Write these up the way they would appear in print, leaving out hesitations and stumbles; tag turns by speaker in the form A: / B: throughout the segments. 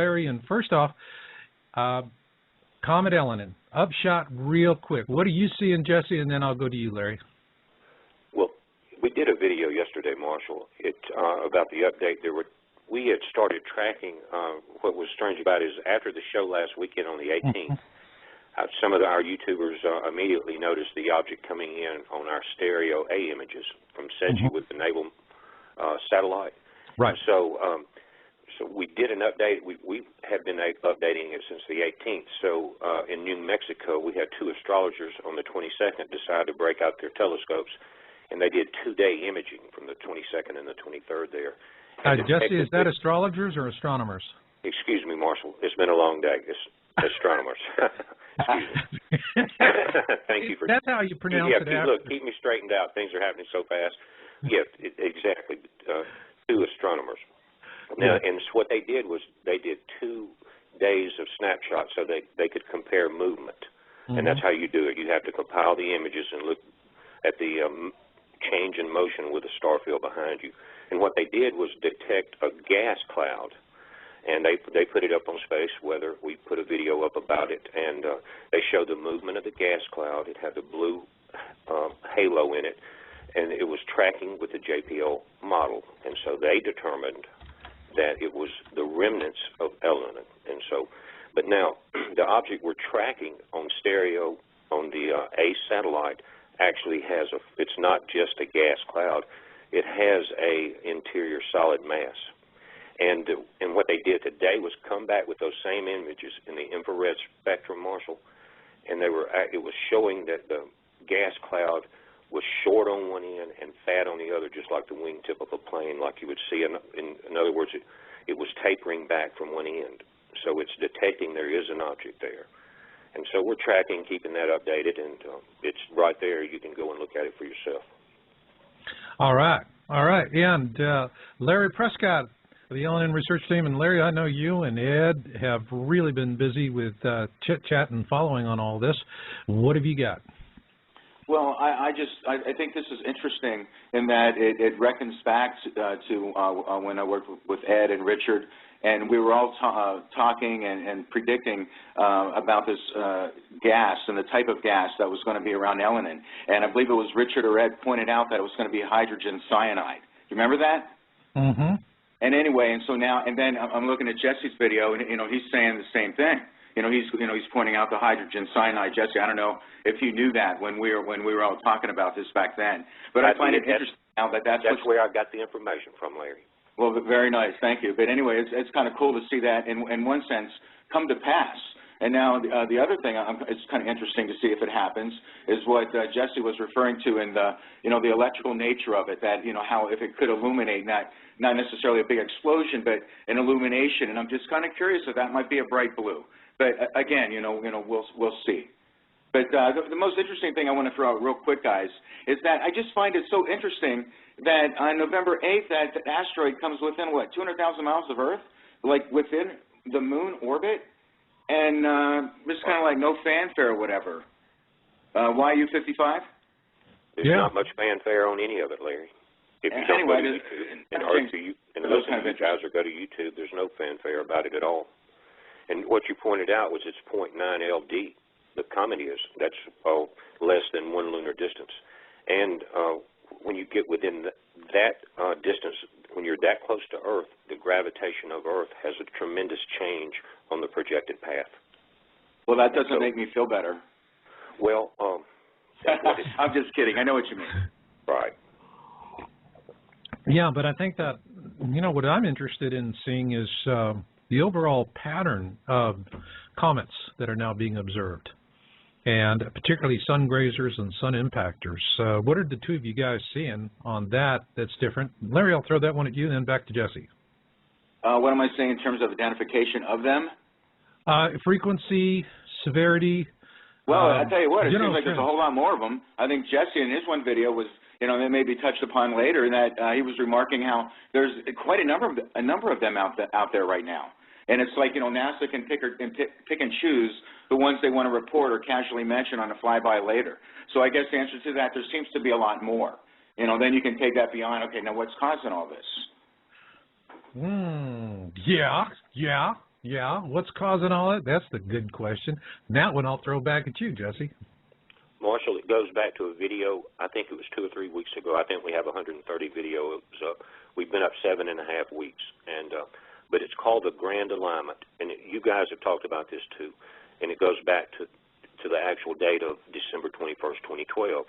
A: Larry. And first off, Comet Elinin, upshot real quick. What are you seeing, Jesse? And then I'll go to you, Larry.
B: Well, we did a video yesterday, Marshall, about the update. We had started tracking. What was strange about it is after the show last weekend on the 18th, some of our YouTubers immediately noticed the object coming in on our stereo A images from SETI with the naval satellite.
A: Right.
B: So we did an update. We have been updating it since the 18th. So in New Mexico, we had 2 astrologers on the 22nd decide to break out their telescopes, and they did 2-day imaging from the 22nd and the 23rd there.
A: Jesse, is that astrologers or astronomers?
B: Excuse me, Marshall. It's been a long day. It's astronomers. Excuse me. Thank you for.
A: That's how you pronounce it.
B: Look, keep me straightened out. Things are happening so fast. Yeah, exactly. 2 astronomers. Now, and what they did was they did 2 days of snapshots so they could compare movement, and that's how you do it. You have to compile the images and look at the change in motion with the star field behind you. And what they did was detect a gas cloud, and they put it up on Space Weather. We put a video up about it, and they showed the movement of the gas cloud. It had the blue halo in it, and it was tracking with the JPL model. And so they determined that it was the remnants of Elinin. And so, but now the object we're tracking on stereo on the A satellite actually has it's not just a gas cloud. It has a interior solid mass. And what they did today was come back with those same images in the infrared spectrum, Marshall, and it was showing that the gas cloud was short on one end and fat on the other, just like the wingtip of a plane, like you would see. In other words, it was tapering back from one end. So it's detecting there is an object there. And so we're tracking, keeping that updated, and it's right there. You can go and look at it for yourself.
A: All right. All right. And Larry Prescott of the Elinin research team. And Larry, I know you and Ed have really been busy with chit-chat and following on all this. What have you got?
C: Well, I think this is interesting in that it reckons back to when I worked with Ed and Richard, and we were all talking and predicting about this gas and the type of gas that was going to be around Elinin. And I believe it was Richard or Ed pointed out that it was going to be hydrogen cyanide. You remember that? Mm-hmm. And anyway, and so now, and then I'm looking at Jesse's video, and he's saying the same thing. He's pointing out the hydrogen cyanide. Jesse, I don't know if you knew that when we were all talking about this back then, but I find it interesting now that that's
B: where I got the information from, Larry.
C: Well, very nice, thank you. But anyway, it's kind of cool to see that in one sense come to pass. And now the other thing, it's kind of interesting to see if it happens, is what Jesse was referring to in the the electrical nature of it. That how if it could illuminate, not necessarily a big explosion, but an illumination. And I'm just kind of curious if that might be a bright blue. But again, we'll see. But the most interesting thing I want to throw out real quick, guys, is that I just find it so interesting that on November 8th, that the asteroid comes within, what, 200,000 miles of Earth, like within the moon orbit, and just kind of like no fanfare or whatever. YU-55?
B: There's not much fanfare on any of it, Larry. If you don't go to YouTube, and those kind of guys or go to YouTube, there's no fanfare about it at all. And what you pointed out was it's 0.9 LD. The comet is. That's less than 1 lunar distance. And when you get within that distance, when you're that close to Earth, the gravitation of Earth has a tremendous change on the projected path.
C: Well, that doesn't make me feel better.
B: Well,
C: I'm just kidding. I know what you mean.
B: Right.
A: Yeah, but I think that, what I'm interested in seeing is the overall pattern of comets that are now being observed, and particularly sun grazers and sun impactors. What are the two of you guys seeing on that that's different? Larry, I'll throw that one at you, then back to Jesse.
C: What am I saying in terms of identification of them?
A: Frequency, severity.
C: Well, I tell you what, it seems like there's a whole lot more of them. I think Jesse in his one video was, that may be touched upon later, that he was remarking how there's quite a number of them out there right now. And it's like, NASA can pick and choose the ones they want to report or casually mention on a flyby later. So I guess the answer to that, there seems to be a lot more. Then you can take that beyond, okay, now what's causing all this?
A: Yeah. Yeah, what's causing all that? That's the good question. That one I'll throw back at you, Jesse.
B: Marshall, it goes back to a video, I think it was 2 or 3 weeks ago. I think we have 130 videos up. We've been up 7.5 weeks, but it's called the Grand Alignment, and you guys have talked about this too, and it goes back to the actual date of December 21st, 2012.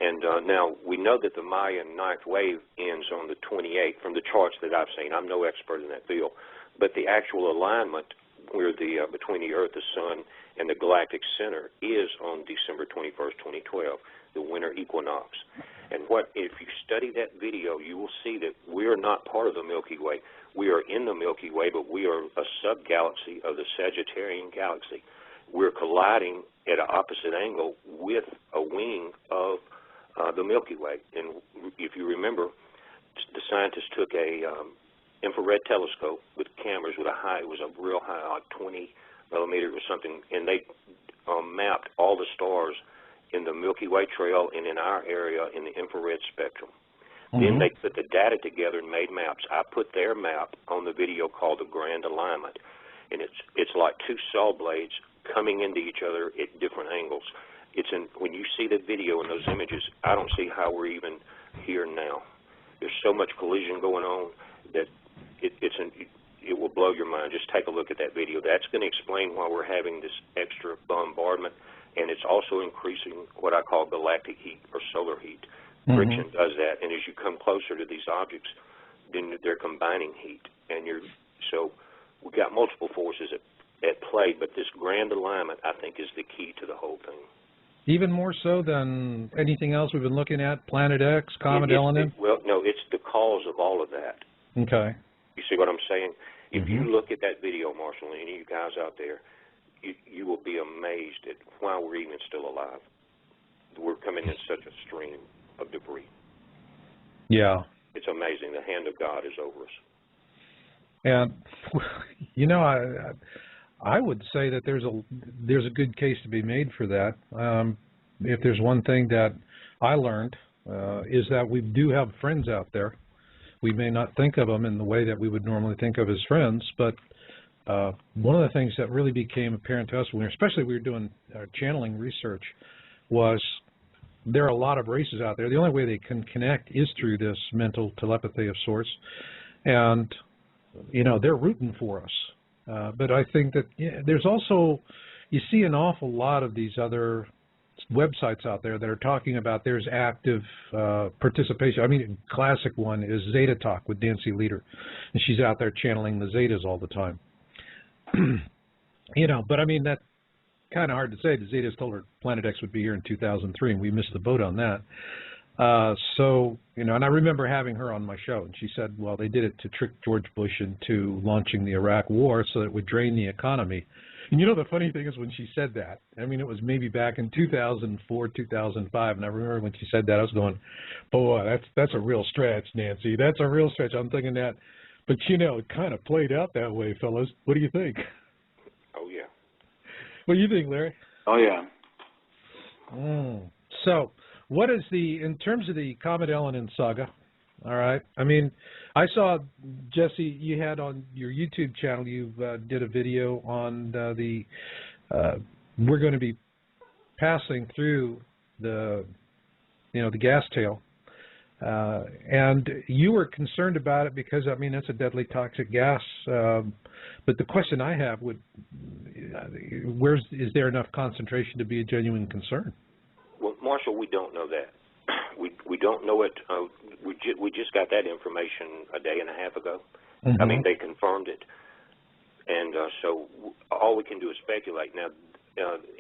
B: And now we know that the Mayan ninth wave ends on the 28th from the charts that I've seen. I'm no expert in that field, but the actual alignment where between the Earth, the Sun, and the galactic center is on December 21st, 2012, the winter equinox. And if you study that video, you will see that we are not part of the Milky Way. We are in the Milky Way, but we are a sub-galaxy of the Sagittarian galaxy. We're colliding at an opposite angle with a wing of the Milky Way. And if you remember, the scientists took a infrared telescope with cameras with it was a real high, like 20 millimeter or something, and they mapped all the stars in the Milky Way trail and in our area in the infrared spectrum. Then they put the data together and made maps. I put their map on the video called the Grand Alignment, and it's like two saw blades coming into each other at different angles. When you see the video and those images, I don't see how we're even here now. There's so much collision going on that it will blow your mind. Just take a look at that video. That's going to explain why we're having this extra bombardment, and it's also increasing what I call galactic heat or solar heat. Friction does that, and as you come closer to these objects, then they're combining heat, so we've got multiple forces at play. But this grand alignment, I think, is the key to the whole thing.
A: Even more so than anything else we've been looking at, Planet X, Comet Elinin?
B: Well, no, it's the cause of all of that.
A: Okay.
B: You see what I'm saying? If you look at that video, Marshall, and any of you guys out there, you will be amazed at why we're even still alive. We're coming in such a stream of debris.
A: Yeah.
B: It's amazing. The hand of God is over us.
A: And, you know, I would say that there's a good case to be made for that. If there's one thing that I learned is that we do have friends out there. We may not think of them in the way that we would normally think of as friends, but one of the things that really became apparent to us, especially when we were doing channeling research, was there are a lot of races out there. The only way they can connect is through this mental telepathy of sorts, and you know, they're rooting for us. But I think that there's also, you see an awful lot of these other websites out there that are talking about there's active participation. I mean, a classic one is Zeta Talk with Nancy Leader, and she's out there channeling the Zetas all the time. You know, but I mean, that's kind of hard to say. The Zetas told her Planet X would be here in 2003, and we missed the boat on that. So, you know, and I remember having her on my show, and she said, well, they did it to trick George Bush into launching the Iraq War so that it would drain the economy. And you know, the funny thing is when she said that, I mean, it was maybe back in 2004, 2005, and I remember when she said that, I was going, boy, that's a real stretch, Nancy. That's a real stretch. I'm thinking that. But, you know, it kind of played out that way, fellas. What do you think?
B: Oh, yeah.
A: What do you think, Larry?
C: Oh, yeah.
A: So, what is in terms of the Comet Elinin saga, all right, I mean, I saw, Jesse, you had on your YouTube channel, you did a video on we're going to be passing through the gas tail, and you were concerned about it because, I mean, that's a deadly toxic gas, but the question I have is there enough concentration to be a genuine concern?
B: Well, Marshall, we don't know that. We don't know it. We just got that information a day and a half ago. I mean, they confirmed it, and so all we can do is speculate. Now,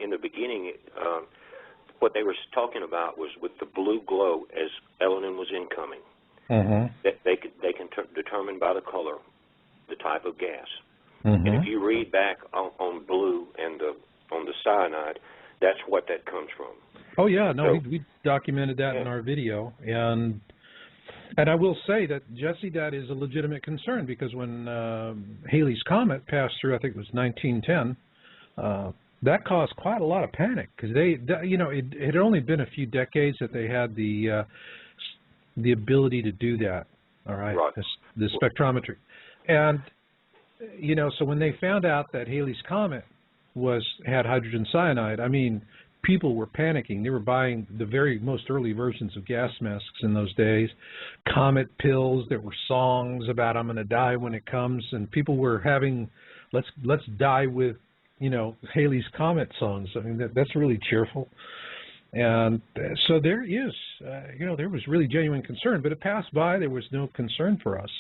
B: in the beginning, what they were talking about was with the blue glow as Elinin was incoming. That they can determine by the color the type of gas. And if you read back on blue and on the cyanide, that's what that comes from.
A: Oh yeah, no, we documented that in our video, and I will say that, Jesse, that is a legitimate concern, because when Halley's Comet passed through, I think it was 1910, that caused quite a lot of panic, because it had only been a few decades that they had the ability to do that. All right, the spectrometry, and you know, so when they found out that Halley's Comet had hydrogen cyanide, I mean, people were panicking. They were buying the very most early versions of gas masks in those days, Comet pills. There were songs about "I'm going to die when it comes," and people were having let's die with, you know, Halley's Comet songs. I mean, that's really cheerful. And so there is, you know, there was really genuine concern, but it passed by. There was no concern for us.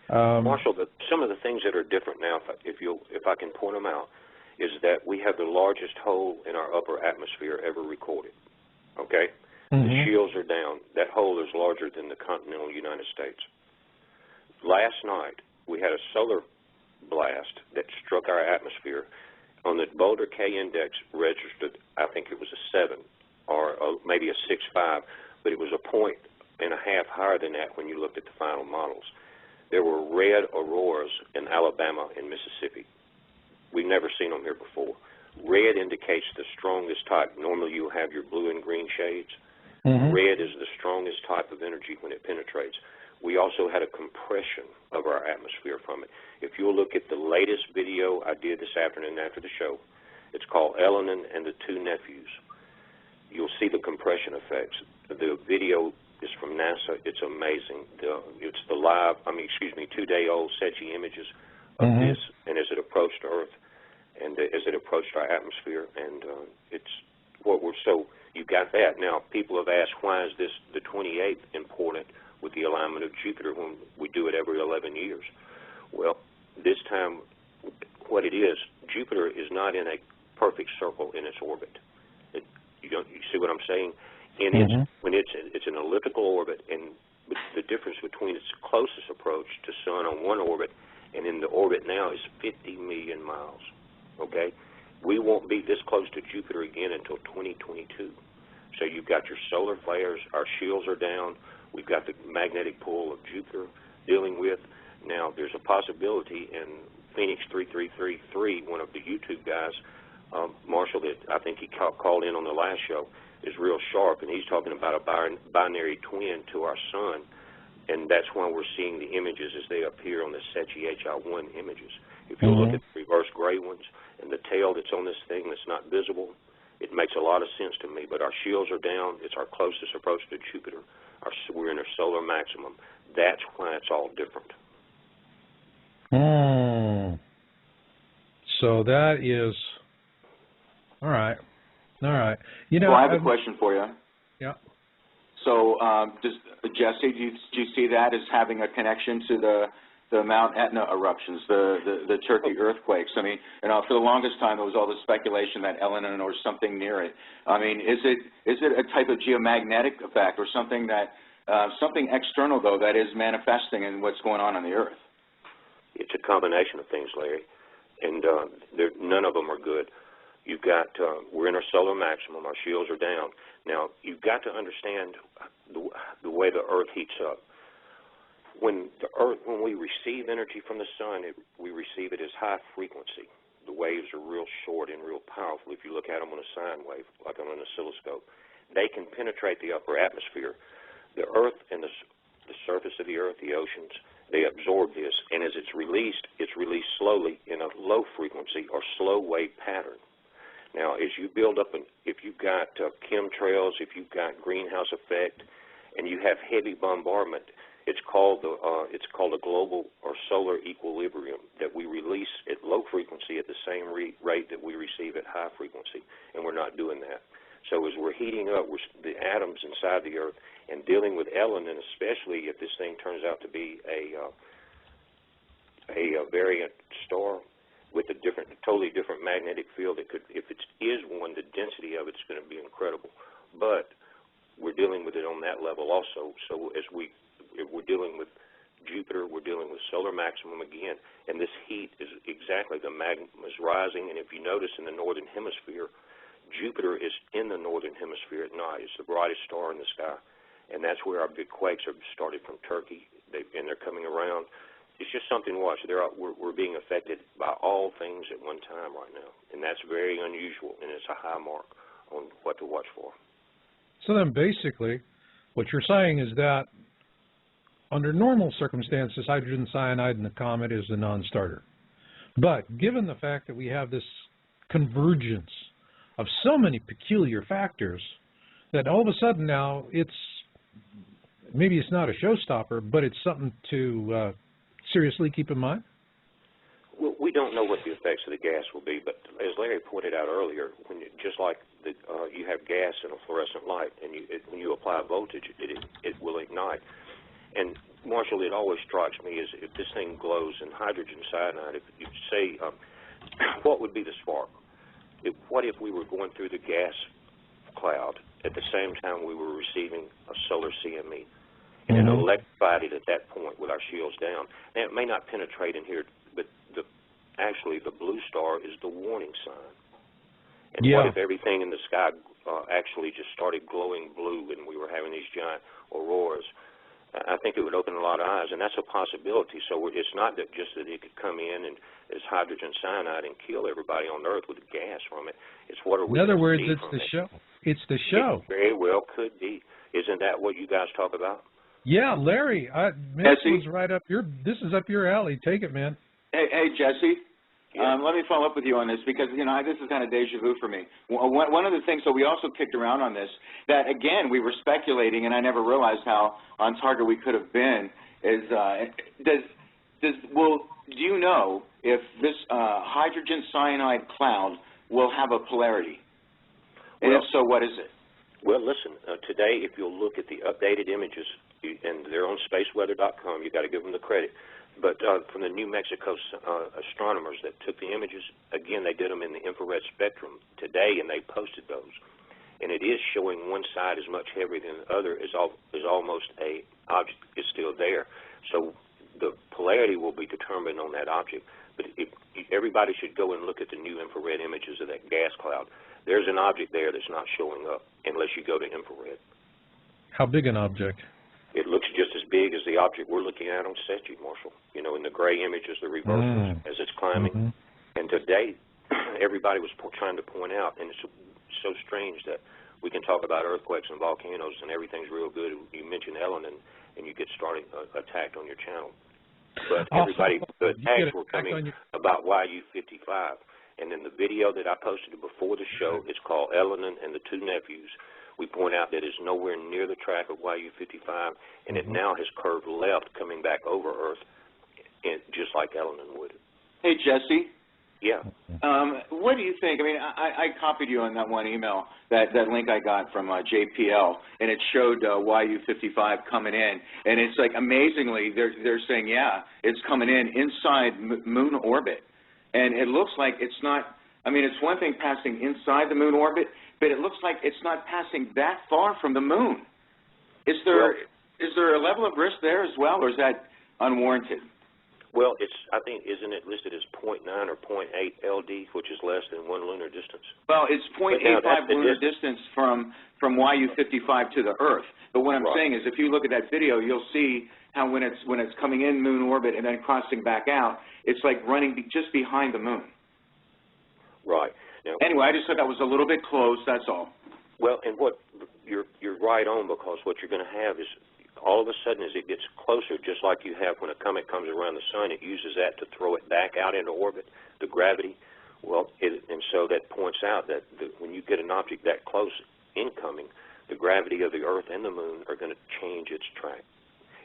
B: Marshall, some of the things that are different now, if I can point them out, is that we have the largest hole in our upper atmosphere ever recorded. Okay? The shields are down. That hole is larger than the continental United States. Last night, we had a solar blast that struck our atmosphere. On the Boulder K index registered, I think it was a 7 or maybe a 6.5, but it was a 1.5 higher than that when you looked at the final models. There were red auroras in Alabama and Mississippi. We've never seen them here before. Red indicates the strongest type. Normally you have your blue and green shades. Red is the strongest type of energy when it penetrates. We also had a compression of our atmosphere from it. If you'll look at the latest video I did this afternoon after the show, it's called Elinin and the Two Nephews. You'll see the compression effects. The video is from NASA. It's amazing. It's the live, 2-day-old SETI images of this, and as it approached Earth, and as it approached our atmosphere, and it's what we're so. You got that. Now, people have asked, why is this the 28th important with the alignment of Jupiter when we do it every 11 years? Well, this time, what it is, Jupiter is not in a perfect circle in its orbit. You see what I'm saying? And when it's an elliptical orbit, and the difference between its closest approach to Sun on one orbit and in the orbit now is 50 million miles. Okay? We won't be this close to Jupiter again until 2022. So you've got your solar flares, our shields are down, we've got the magnetic pull of Jupiter dealing with. Now, there's a possibility, and Phoenix 3333, one of the YouTube guys, Marshall, that I think he called in on the last show, is real sharp, and he's talking about a binary twin to our Sun, and that's why we're seeing the images as they appear on the SETI HI1 images. If you look at the reverse gray ones and the tail that's on this thing that's not visible, it makes a lot of sense to me, but our shields are down. It's our closest approach to Jupiter. We're in a solar maximum. That's why it's all different.
A: So that is, all right. You know,
C: well, I have a question for you.
A: Yeah.
C: So, Jesse, do you see that as having a connection to the Mount Etna eruptions, the Turkey earthquakes? I mean, you know, for the longest time there was all this speculation that Elinin or something near it. I mean, is it a type of geomagnetic effect or something that something external though that is manifesting in what's going on the Earth?
B: It's a combination of things, Larry, and none of them are good. You've got, we're in our solar maximum, our shields are down. Now, you've got to understand the way the Earth heats up. When we receive energy from the Sun, we receive it as high frequency. The waves are real short and real powerful. If you look at them on a sine wave, like on an oscilloscope, they can penetrate the upper atmosphere. The Earth and the surface of the Earth, the oceans, they absorb this, and as it's released slowly in a low frequency or slow wave pattern. Now, as you build up, if you've got chemtrails, if you've got greenhouse effect, and you have heavy bombardment, it's called a global or solar equilibrium that we release at low frequency at the same rate that we receive at high frequency, and we're not doing that. So as we're heating up, the atoms inside the Earth, and dealing with Elinin, especially if this thing turns out to be a variant star with a totally different magnetic field, if it is one, the density of it's going to be incredible. But we're dealing with it on that level also. So if we're dealing with Jupiter, we're dealing with solar maximum again, and this heat is exactly, the magma is rising, and if you notice in the northern hemisphere, Jupiter is in the northern hemisphere at night. It's the brightest star in the sky, and that's where our big quakes have started from Turkey, and they're coming around. It's just something to watch. We're being affected by all things at one time right now, and that's very unusual, and it's a high mark on what to watch for.
A: So then basically what you're saying is that under normal circumstances, hydrogen cyanide in the comet is a non-starter. But given the fact that we have this convergence of so many peculiar factors, that all of a sudden now maybe it's not a showstopper, but it's something to seriously keep in mind?
B: Well, we don't know what the effects of the gas will be, but as Larry pointed out earlier, just like you have gas in a fluorescent light, and when you apply voltage, it will ignite. And Marshall, it always strikes me is if this thing glows in hydrogen cyanide, if you say, what would be the spark? What if we were going through the gas cloud at the same time we were receiving a solar CME? And it electrified it at that point with our shields down. Now, it may not penetrate in here, but actually the blue star is the warning sign. And what if everything in the sky actually just started glowing blue and we were having these giant auroras? I think it would open a lot of eyes, and that's a possibility. So it's not that just that it could come in and as hydrogen cyanide and kill everybody on Earth with gas from it. It's what are we?
A: In other words, it's the show. It's the show.
B: It very well could be. Isn't that what you guys talk about?
A: Yeah, Larry, this was right up this is up your alley. Take it, man.
C: Hey, Jesse. Let me follow up with you on this because, this is kind of deja vu for me. One of the things that we also kicked around on this, that, again, we were speculating, and I never realized how on target we could have been, is do you know if this hydrogen cyanide cloud will have a polarity? And if so, what is it?
B: Well, listen, today, if you'll look at the updated images, and they're on spaceweather.com, you've got to give them the credit. But from the New Mexico astronomers that took the images, again, they did them in the infrared spectrum today, and they posted those. And it is showing one side is much heavier than the other, is almost a object is still there. So the polarity will be determined on that object. But everybody should go and look at the new infrared images of that gas cloud. There's an object there that's not showing up unless you go to infrared.
A: How big an object?
B: It looks just as big as the object we're looking at on SETI, Marshall. In the gray images, the reversals as it's climbing. And today, everybody was trying to point out, and it's so strange that we can talk about earthquakes and volcanoes and everything's real good. You mentioned Elinin, and you get started attacked on your channel. But the attacks were coming about YU-55. And in the video that I posted before the show, it's called Elinin and the Two Nephews. We point out that it's nowhere near the track of YU-55, and it now has curved left coming back over Earth, just like Elinin would.
C: Hey, Jesse.
B: Yeah.
C: What do you think? I mean, I copied you on that one email, that link I got from JPL, and it showed YU-55 coming in. And it's like, amazingly, they're saying, yeah, it's coming in inside moon orbit. And it looks like it's not, I mean, it's one thing passing inside the moon orbit, but it looks like it's not passing that far from the moon. Is there a level of risk there as well, or is that unwarranted?
B: Well, I think, isn't it listed as 0.9 or 0.8 LD, which is less than 1 lunar distance?
C: Well, it's 0.85 lunar distance from YU-55 to the Earth. But what I'm saying is, if you look at that video, you'll see how when it's coming in moon orbit and then crossing back out, it's like running just behind the moon.
B: Right. Now,
C: anyway, I just thought that was a little bit close. That's all.
B: Well, and you're right on, because what you're going to have is, all of a sudden, as it gets closer, just like you have when a comet comes around the sun, it uses that to throw it back out into orbit, the gravity. Well, and so that points out that when you get an object that close incoming, the gravity of the Earth and the Moon are going to change its track,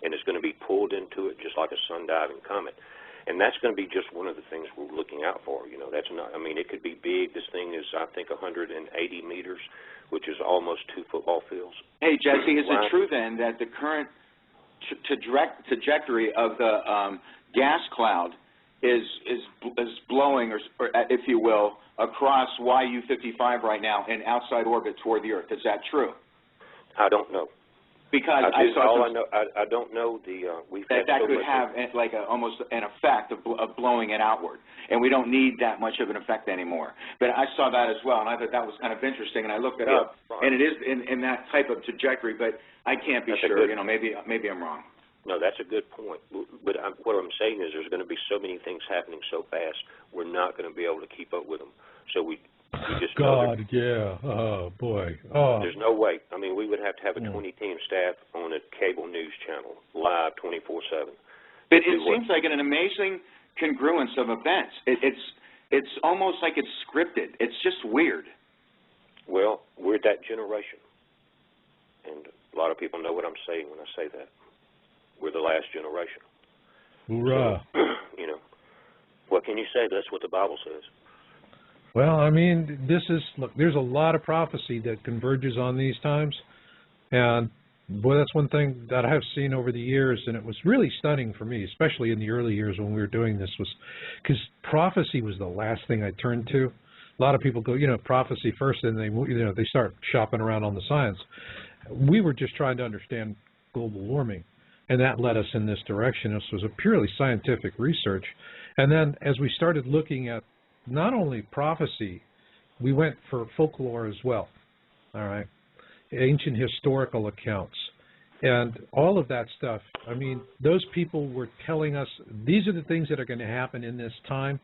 B: and it's going to be pulled into it just like a sun-diving comet. And that's going to be just one of the things we're looking out for. That's not, I mean, it could be big. This thing is, I think, 180 meters, which is almost 2 football fields. Hey, Jesse, is it true then that the current trajectory of the gas cloud is blowing, or if you will, across YU-55 right now in outside orbit toward the Earth? Is that true? I don't know. Because I don't know that could have like almost an effect of blowing it outward, and we don't need that much of an effect anymore. But I saw that as well, and I thought that was kind of interesting, and I looked it up, and it is in that type of trajectory, but I can't be sure. Maybe I'm wrong. No, that's a good point. But what I'm saying is there's going to be so many things happening so fast, we're not going to be able to keep up with them. So we just
A: oh boy,
B: there's no way. I mean, we would have to have a 20-team staff on a cable news channel live 24/7. But it seems like an amazing
C: congruence of events. It's almost like it's scripted. It's just weird.
B: Well, we're that generation, and a lot of people know what I'm saying when I say that. We're the last generation.
A: Hoorah.
B: So, you know, what can you say? That's what the Bible says.
A: Well, I mean, look, there's a lot of prophecy that converges on these times, and boy, that's one thing that I have seen over the years, and it was really stunning for me, especially in the early years when we were doing this, was because prophecy was the last thing I turned to. A lot of people go, prophecy first, and they start shopping around on the science. We were just trying to understand global warming, and that led us in this direction. This was a purely scientific research. And then as we started looking at not only prophecy, we went for folklore as well, all right, ancient historical accounts, and all of that stuff. I mean, those people were telling us these are the things that are going to happen in this time.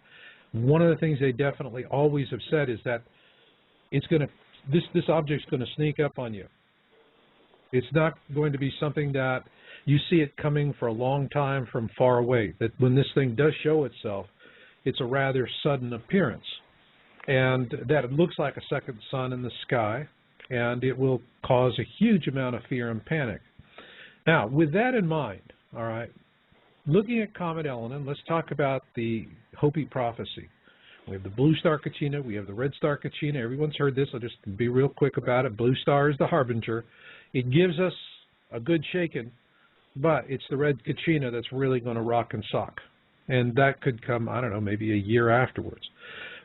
A: One of the things they definitely always have said is that it's going to this object's going to sneak up on you. It's not going to be something that you see it coming for a long time from far away. That when this thing does show itself, it's a rather sudden appearance, and that it looks like a second sun in the sky, and it will cause a huge amount of fear and panic. Now, with that in mind, all right, looking at Comet Elinin, let's talk about the Hopi prophecy. We have the blue star Kachina, we have the red star Kachina. Everyone's heard this. I'll just be real quick about it. Blue star is the harbinger. It gives us a good shaking, but it's the red Kachina that's really going to rock and sock. And that could come, I don't know, maybe a year afterwards.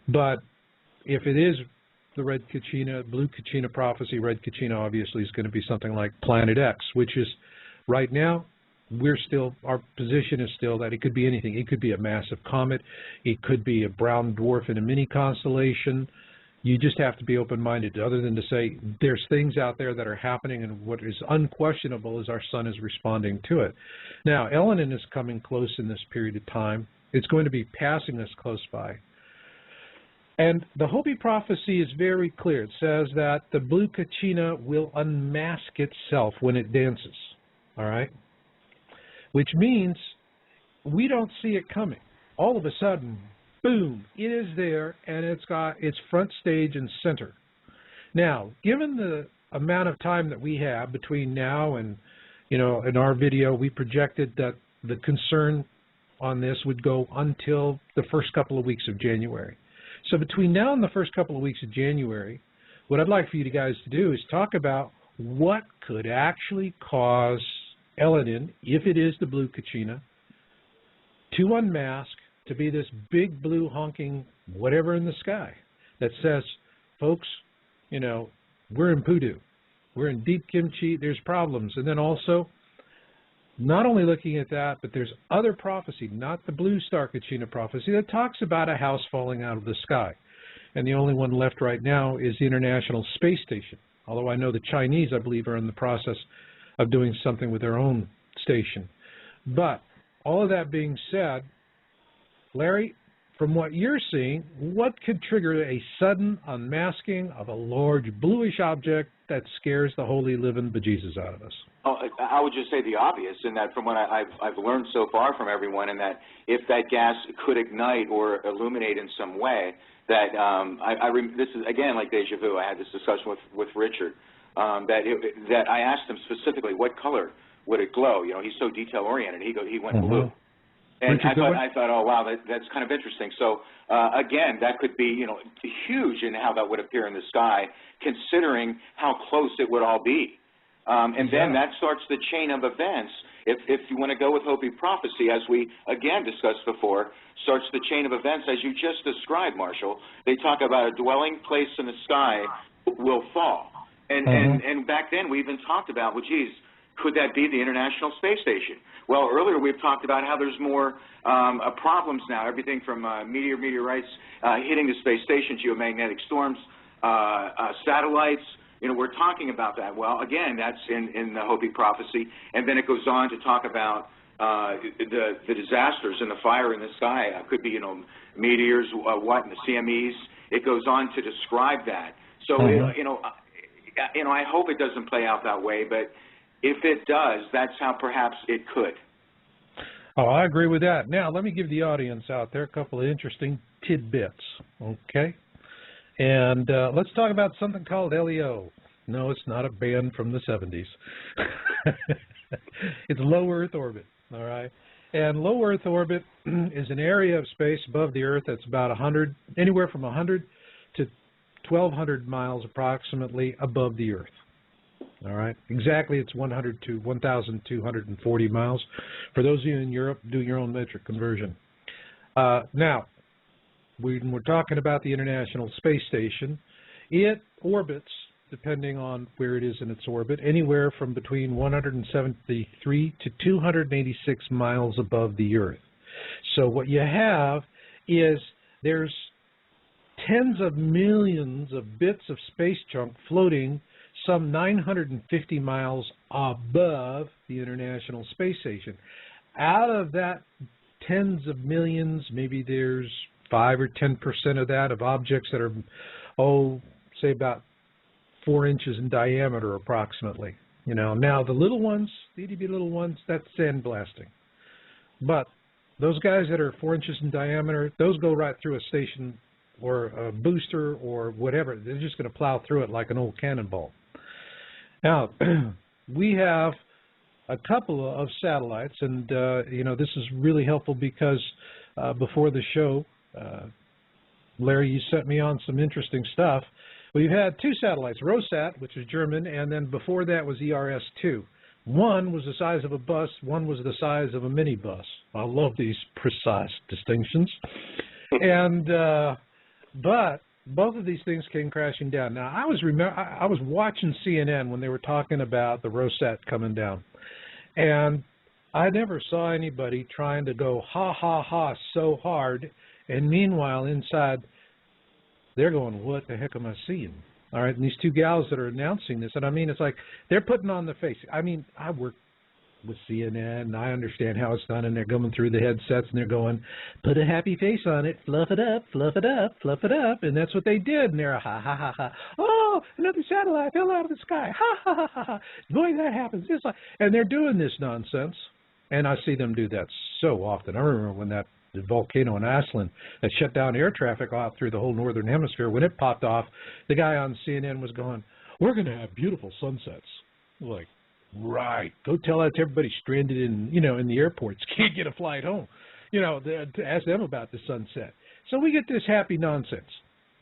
A: But if it is the red Kachina, blue Kachina prophecy, red Kachina obviously is going to be something like Planet X, which is right now, our position is still that it could be anything. It could be a massive comet. It could be a brown dwarf in a mini constellation. You just have to be open-minded, other than to say there's things out there that are happening, and what is unquestionable is our sun is responding to it. Now, Elinin is coming close in this period of time. It's going to be passing us close by. And the Hopi prophecy is very clear. It says that the blue Kachina will unmask itself when it dances, all right? Which means we don't see it coming. All of a sudden, boom, it is there, and it's got its front stage and center. Now, given the amount of time that we have between now and, in our video, we projected that the concern on this would go until the first couple of weeks of January. So between now and the first couple of weeks of January, what I'd like for you guys to do is talk about what could actually cause Elinin, if it is the blue Kachina, to unmask, to be this big blue honking whatever in the sky that says, folks, we're in poodoo. We're in deep kimchi. There's problems. And then also, not only looking at that, but there's other prophecy, not the blue star Kachina prophecy, that talks about a house falling out of the sky. And the only one left right now is the International Space Station. Although I know the Chinese, I believe, are in the process of doing something with their own station. But all of that being said, Larry, from what you're seeing, what could trigger a sudden unmasking of a large bluish object that scares the holy living bejesus out of us?
C: Oh, I would just say the obvious, in that from what I've learned so far from everyone, and that if that gas could ignite or illuminate in some way, that this is again like deja vu. I had this discussion with Richard, that I asked him specifically what color would it glow. He's so detail oriented. He went blue. And I thought, oh, wow, that's kind of interesting. So, again, that could be, huge in how that would appear in the sky, considering how close it would all be. And then that starts the chain of events. If you want to go with Hopi prophecy, as we, again, discussed before, starts the chain of events as you just described, Marshall. They talk about a dwelling place in the sky will fall. And back then we even talked about, well, geez, could that be the International Space Station? Well, earlier we've talked about how there's more problems now, everything from meteorites hitting the space station, geomagnetic storms, satellites. We're talking about that. Well, again, that's in the Hopi prophecy. And then it goes on to talk about the disasters and the fire in the sky. Could be, meteors, and the CMEs. It goes on to describe that. So, I hope it doesn't play out that way, but if it does, that's how perhaps it could.
A: Oh, I agree with that. Now, let me give the audience out there a couple of interesting tidbits, okay? And let's talk about something called LEO. No, it's not a band from the 70s. It's low Earth orbit, all right? And low Earth orbit is an area of space above the Earth that's about anywhere from 100 to 1,200 miles approximately above the Earth. All right, exactly, it's 100 to 1,240 miles. For those of you in Europe, do your own metric conversion. Now, when we're talking about the International Space Station, it orbits, depending on where it is in its orbit, anywhere from between 173 to 286 miles above the Earth. So what you have is there's tens of millions of bits of space junk floating some 950 miles above the International Space Station. Out of that tens of millions, maybe there's 5 or 10% of that of objects that are, say about 4 inches in diameter approximately. You know, now the little ones, the itty-bitty little ones, that's sandblasting. But those guys that are 4 inches in diameter, those go right through a station or a booster or whatever. They're just going to plow through it like an old cannonball. Now, we have a couple of satellites, and, you know, this is really helpful because before the show, Larry, you sent me on some interesting stuff. We've had 2 satellites, Rosat, which is German, and then before that was ERS-2. One was the size of a bus, one was the size of a minibus. I love these precise distinctions. And, but both of these things came crashing down. Now, I was watching CNN when they were talking about the Rosat coming down, and I never saw anybody trying to go ha ha ha so hard, and meanwhile inside they're going, what the heck am I seeing? All right, and these 2 gals that are announcing this, and I mean, it's like they're putting on the face. I mean, I work with CNN, and I understand how it's done, and they're going through the headsets, and they're going, put a happy face on it, fluff it up, fluff it up, fluff it up, and that's what they did, and they're ha, ha, ha, ha, oh, another satellite fell out of the sky, ha, ha, ha, ha, ha, boy, that happens, and they're doing this nonsense, and I see them do that so often. I remember when that volcano in Iceland that shut down air traffic off through the whole northern hemisphere, when it popped off, the guy on CNN was going, we're going to have beautiful sunsets. Like, right. Go tell that to everybody stranded in, you know, in the airports, can't get a flight home, you know, to ask them about the sunset. So we get this happy nonsense,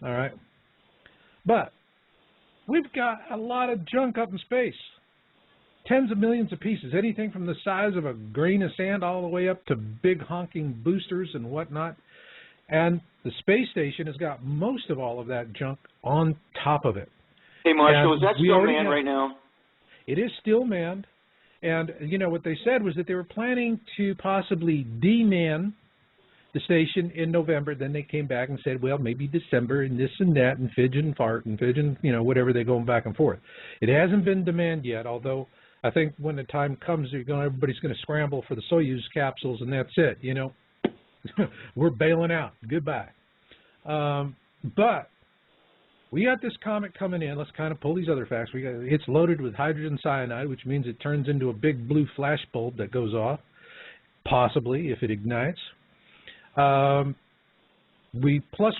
A: all right? But we've got a lot of junk up in space, tens of millions of pieces, anything from the size of a grain of sand all the way up to big honking boosters and whatnot. And the space station has got most of all of that junk on top of it.
C: Hey, Marshall, is that still manned right now?
A: It is still manned, and, you know, what they said was that they were planning to possibly de-man the station in November. Then they came back and said, well, maybe December and this and that and fidge and fart and fidge and, you know, whatever, they're going back and forth. It hasn't been demanded yet, although I think when the time comes, everybody's going to scramble for the Soyuz capsules, and that's it, you know. We're bailing out. Goodbye. But we got this comet coming in. Let's kind of pull these other facts. It's loaded with hydrogen cyanide, which means it turns into a big blue flash bulb that goes off, possibly, if it ignites. Plus,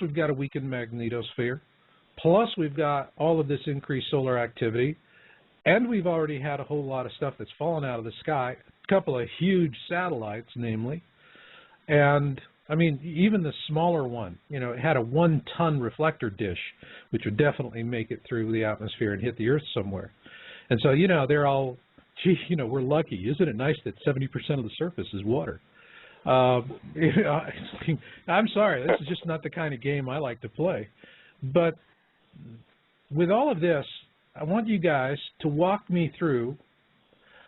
A: we've got a weakened magnetosphere. Plus, we've got all of this increased solar activity. And we've already had a whole lot of stuff that's fallen out of the sky, a couple of huge satellites, namely. And I mean, even the smaller one, you know, it had a 1-ton reflector dish, which would definitely make it through the atmosphere and hit the Earth somewhere. And so, you know, they're all, gee, you know, we're lucky. Isn't it nice that 70% of the surface is water? You know, I'm sorry, this is just not the kind of game I like to play. But with all of this, I want you guys to walk me through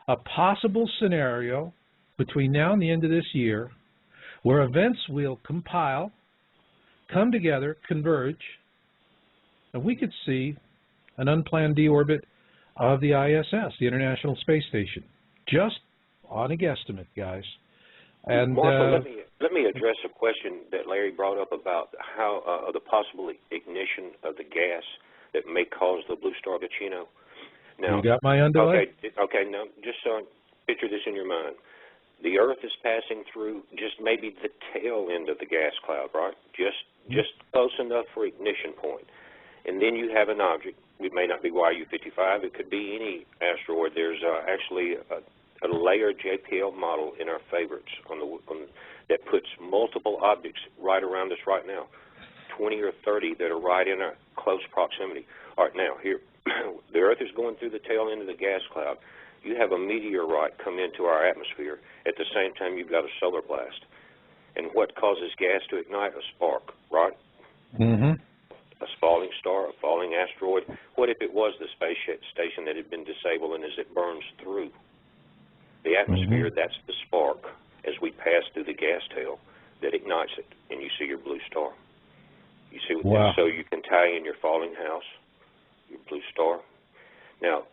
A: a possible scenario between now and the end of this year where events will compile, come together, converge, and we could see an unplanned deorbit of the ISS, the International Space Station, just on a guesstimate, guys. And
B: Marshall, let me address a question that Larry brought up about how the possible ignition of the gas that may cause the blue Star Kachina. Now,
A: you got my underlay?
B: Okay. Now just picture this in your mind. The Earth is passing through just maybe the tail end of the gas cloud, right? Just close enough for ignition point. And then you have an object. It may not be YU-55. It could be any asteroid. There's actually a layered JPL model in our favorites that puts multiple objects right around us right now, 20 or 30 that are right in our close proximity. All right, now, here, the Earth is going through the tail end of the gas cloud. You have a meteorite come into our atmosphere. At the same time, you've got a solar blast. And what causes gas to ignite? A spark, right?
A: Mm-hmm.
B: A falling star, a falling asteroid. What if it was the space station that had been disabled, and as it burns through the atmosphere, that's the spark as we pass through the gas tail that ignites it, and you see your blue star. You see, so you can tie in your falling house, your blue star. Now,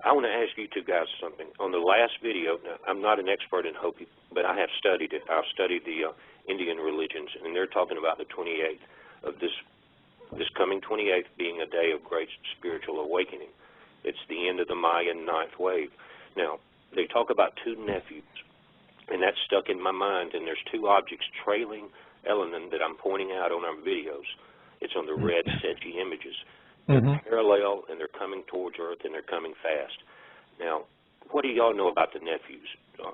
B: I want to ask you two guys something. On the last video, now, I'm not an expert in Hopi, but I have studied it. I've studied the Indian religions, and they're talking about the 28th of this coming 28th being a day of great spiritual awakening. It's the end of the Mayan ninth wave. Now, they talk about two nephews, and that's stuck in my mind, and there's two objects trailing Elinin that I'm pointing out on our videos. It's on the red sedgy images. They're parallel, and they're coming towards Earth, and they're coming fast. Now, what do y'all know about the nephews?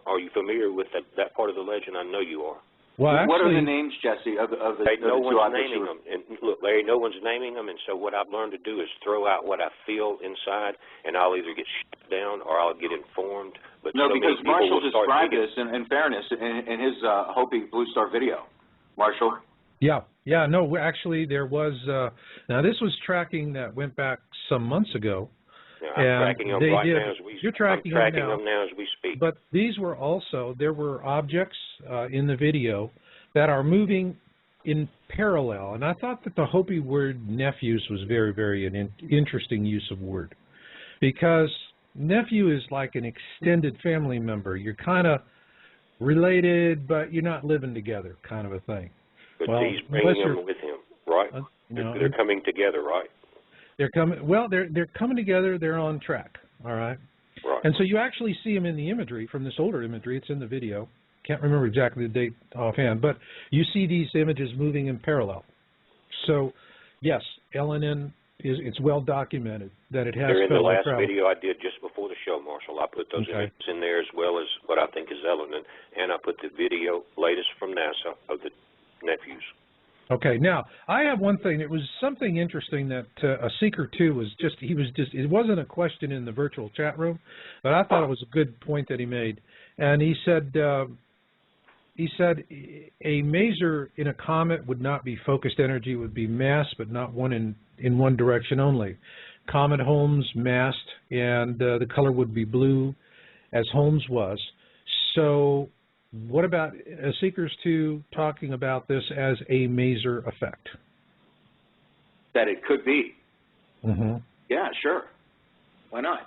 B: Are you familiar with that part of the legend? I know you are.
A: Well, actually,
C: what are the names, Jesse, of the
B: no
C: two
B: one's
C: objects?
B: naming them. And look, Larry, no one's naming them, and so what I've learned to do is throw out what I feel inside, and I'll either get shut down or I'll get informed. But
C: no,
B: so
C: because Marshall described
B: thinking,
C: this in fairness in his Hopi Blue Star video. Marshall?
A: Yeah, no, actually there was, now this was tracking that went back some months ago.
B: I'm tracking them right now as we speak.
A: You're tracking
B: them now as we speak.
A: But these were also, there were objects in the video that are moving in parallel. And I thought that the Hopi word nephews was very, very an interesting use of word. Because nephew is like an extended family member. You're kind of related, but you're not living together kind of a thing.
B: But he's bringing them with him, right? They're coming together, right?
A: They're coming. Well, they're coming together. They're on track. All right.
B: Right.
A: And so you actually see them in the imagery from this older imagery. It's in the video. Can't remember exactly the date offhand, but you see these images moving in parallel. So, yes, Elinin it's well documented that it has.
B: They're in the last video I did just before the show, Marshall. I put those images in there as well as what I think is Elinin, and I put the video latest from NASA of the nephews.
A: Okay, now, I have one thing. It was something interesting that a Seeker 2 was just, it wasn't a question in the virtual chat room, but I thought it was a good point that he made. And he said a maser in a comet would not be focused energy, it would be mass, but not one in one direction only. Comet Holmes massed, and the color would be blue, as Holmes was. So what about Seekers 2 talking about this as a maser effect?
C: That it could be.
A: Mm-hmm.
C: Yeah, sure. Why not?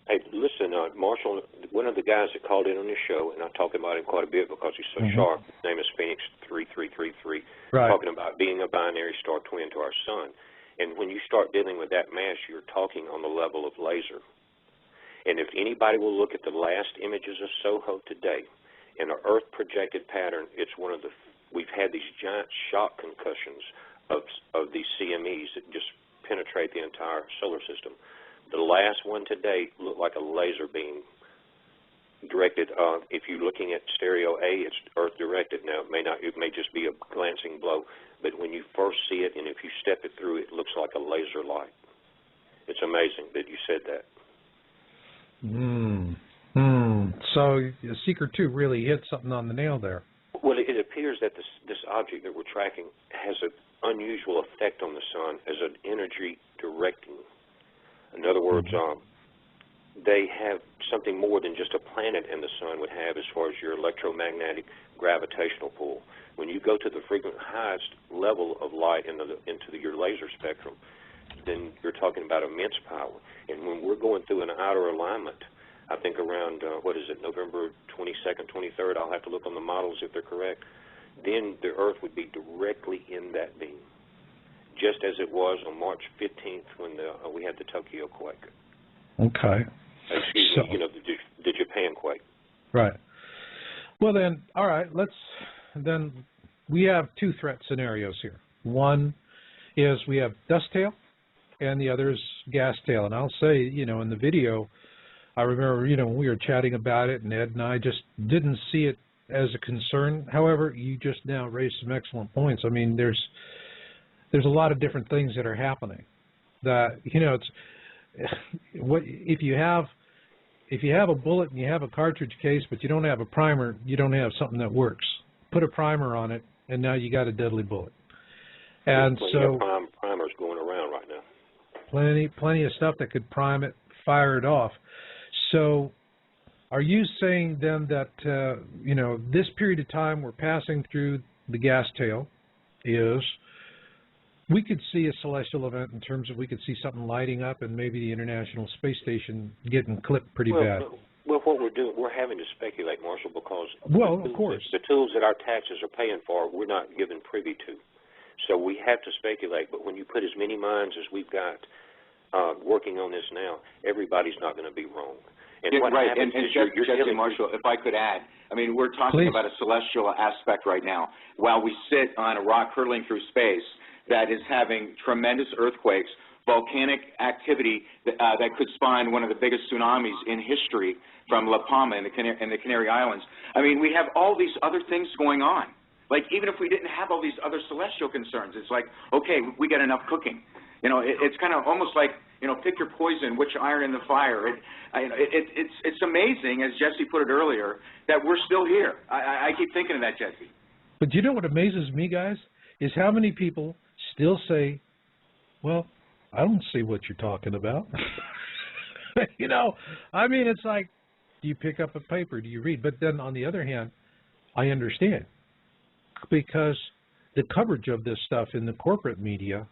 B: Hey, listen, Marshall, one of the guys that called in on this show, and I talk about him quite a bit because he's so sharp, his name is Phoenix3333, talking about being a binary star twin to our sun. And when you start dealing with that mass, you're talking on the level of laser. And if anybody will look at the last images of SOHO today, in our Earth projected pattern, it's one of the, we've had these giant shock concussions of these CMEs that just penetrate the entire solar system. The last one today looked like a laser beam directed. If you're looking at stereo A, it's Earth directed. Now it may just be a glancing blow, but when you first see it and if you step it through, it looks like a laser light. It's amazing that you said that.
A: So Seeker 2 really hit something on the nail there.
B: Well, it appears that this object that we're tracking has an unusual effect on the sun as an energy directing. In other words, they have something more than just a planet and the sun would have as far as your electromagnetic gravitational pull. When you go to the frequent highest level of light into your laser spectrum, then you're talking about immense power. And when we're going through an outer alignment, I think around, November 22nd, 23rd, I'll have to look on the models if they're correct, then the Earth would be directly in that beam, just as it was on March 15th when we had the Tokyo quake.
A: Okay.
B: Excuse me, the Japan quake.
A: Right. Well then, all right, then we have two threat scenarios here. One is we have dust tail, and the other is gas tail. And I'll say, in the video, I remember, when we were chatting about it, and Ed and I just didn't see it as a concern. However, you just now raised some excellent points. I mean, there's a lot of different things that are happening. That it's what if you have a bullet and you have a cartridge case, but you don't have a primer, you don't have something that works. Put a primer on it, and now you got a deadly bullet. And so
B: primers going around right now.
A: Plenty of stuff that could prime it, fire it off. So, are you saying then that this period of time we're passing through the gas tail is we could see a celestial event in terms of we could see something lighting up and maybe the International Space Station getting clipped pretty bad?
B: Well, what we're doing, we're having to speculate, Marshall, because
A: of course,
B: the tools that our taxes are paying for, we're not given privy to. So we have to speculate. But when you put as many minds as we've got working on this now, everybody's not going to be wrong. And what happens is
C: Jesse, Marshall, if I could add, I mean, we're talking about a celestial aspect right now. While we sit on a rock hurtling through space that is having tremendous earthquakes, volcanic activity that could spawn one of the biggest tsunamis in history from La Palma in the Canary Islands. I mean, we have all these other things going on. Like, even if we didn't have all these other celestial concerns, it's like, okay, we got enough cooking. It's kind of almost like, pick your poison, which iron in the fire. It's amazing, as Jesse put it earlier, that we're still here. I keep thinking of that, Jesse.
A: But you know what amazes me, guys, is how many people still say, well, I don't see what you're talking about. I mean, it's like, do you pick up a paper? Do you read? But then on the other hand, I understand, because the coverage of this stuff in the corporate media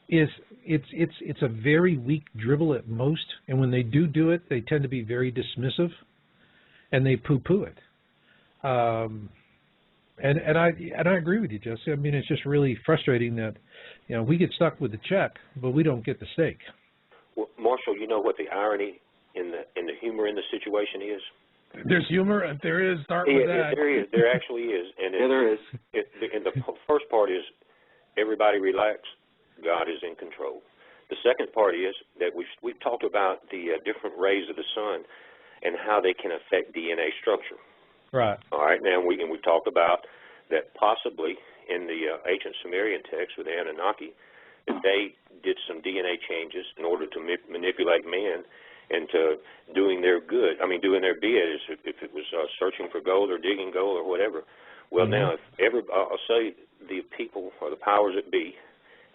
A: is it's a very weak dribble at most, and when they do it, they tend to be very dismissive, and they poo-poo it. And I agree with you, Jesse. I mean, it's just really frustrating that we get stuck with the check, but we don't get the steak.
B: Well, Marshall, you know what the irony in the humor in the situation is?
A: There's humor, and there is. Start with that.
B: There is. There actually is. And
C: there is.
B: And the first part is everybody relax. God is in control. The second part is that we've talked about the different rays of the sun and how they can affect DNA structure.
A: Right.
B: All right. Now we've talked about that possibly in the ancient Sumerian text with the Anunnaki, that they did some DNA changes in order to manipulate man into doing their good. I mean, doing their bid, if it was searching for gold or digging gold or whatever. Well, now, I'll say the people or the powers that be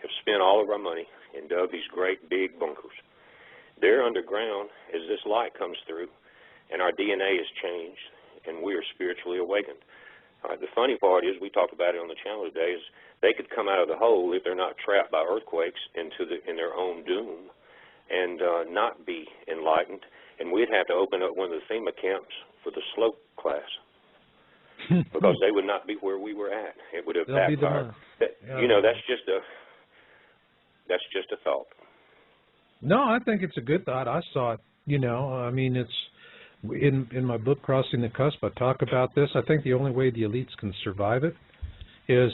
B: have spent all of our money and dug these great big bunkers. They're underground as this light comes through, and our DNA is changed, and we are spiritually awakened. All right, the funny part is, we talked about it on the channel today, is they could come out of the hole if they're not trapped by earthquakes in their own doom and not be enlightened, and we'd have to open up one of the FEMA camps for the slope class because they would not be where we were at. It would have backfired. That's just a thought.
A: No, I think it's a good thought. I saw it. I mean, it's in my book, Crossing the Cusp, I talk about this. I think the only way the elites can survive it is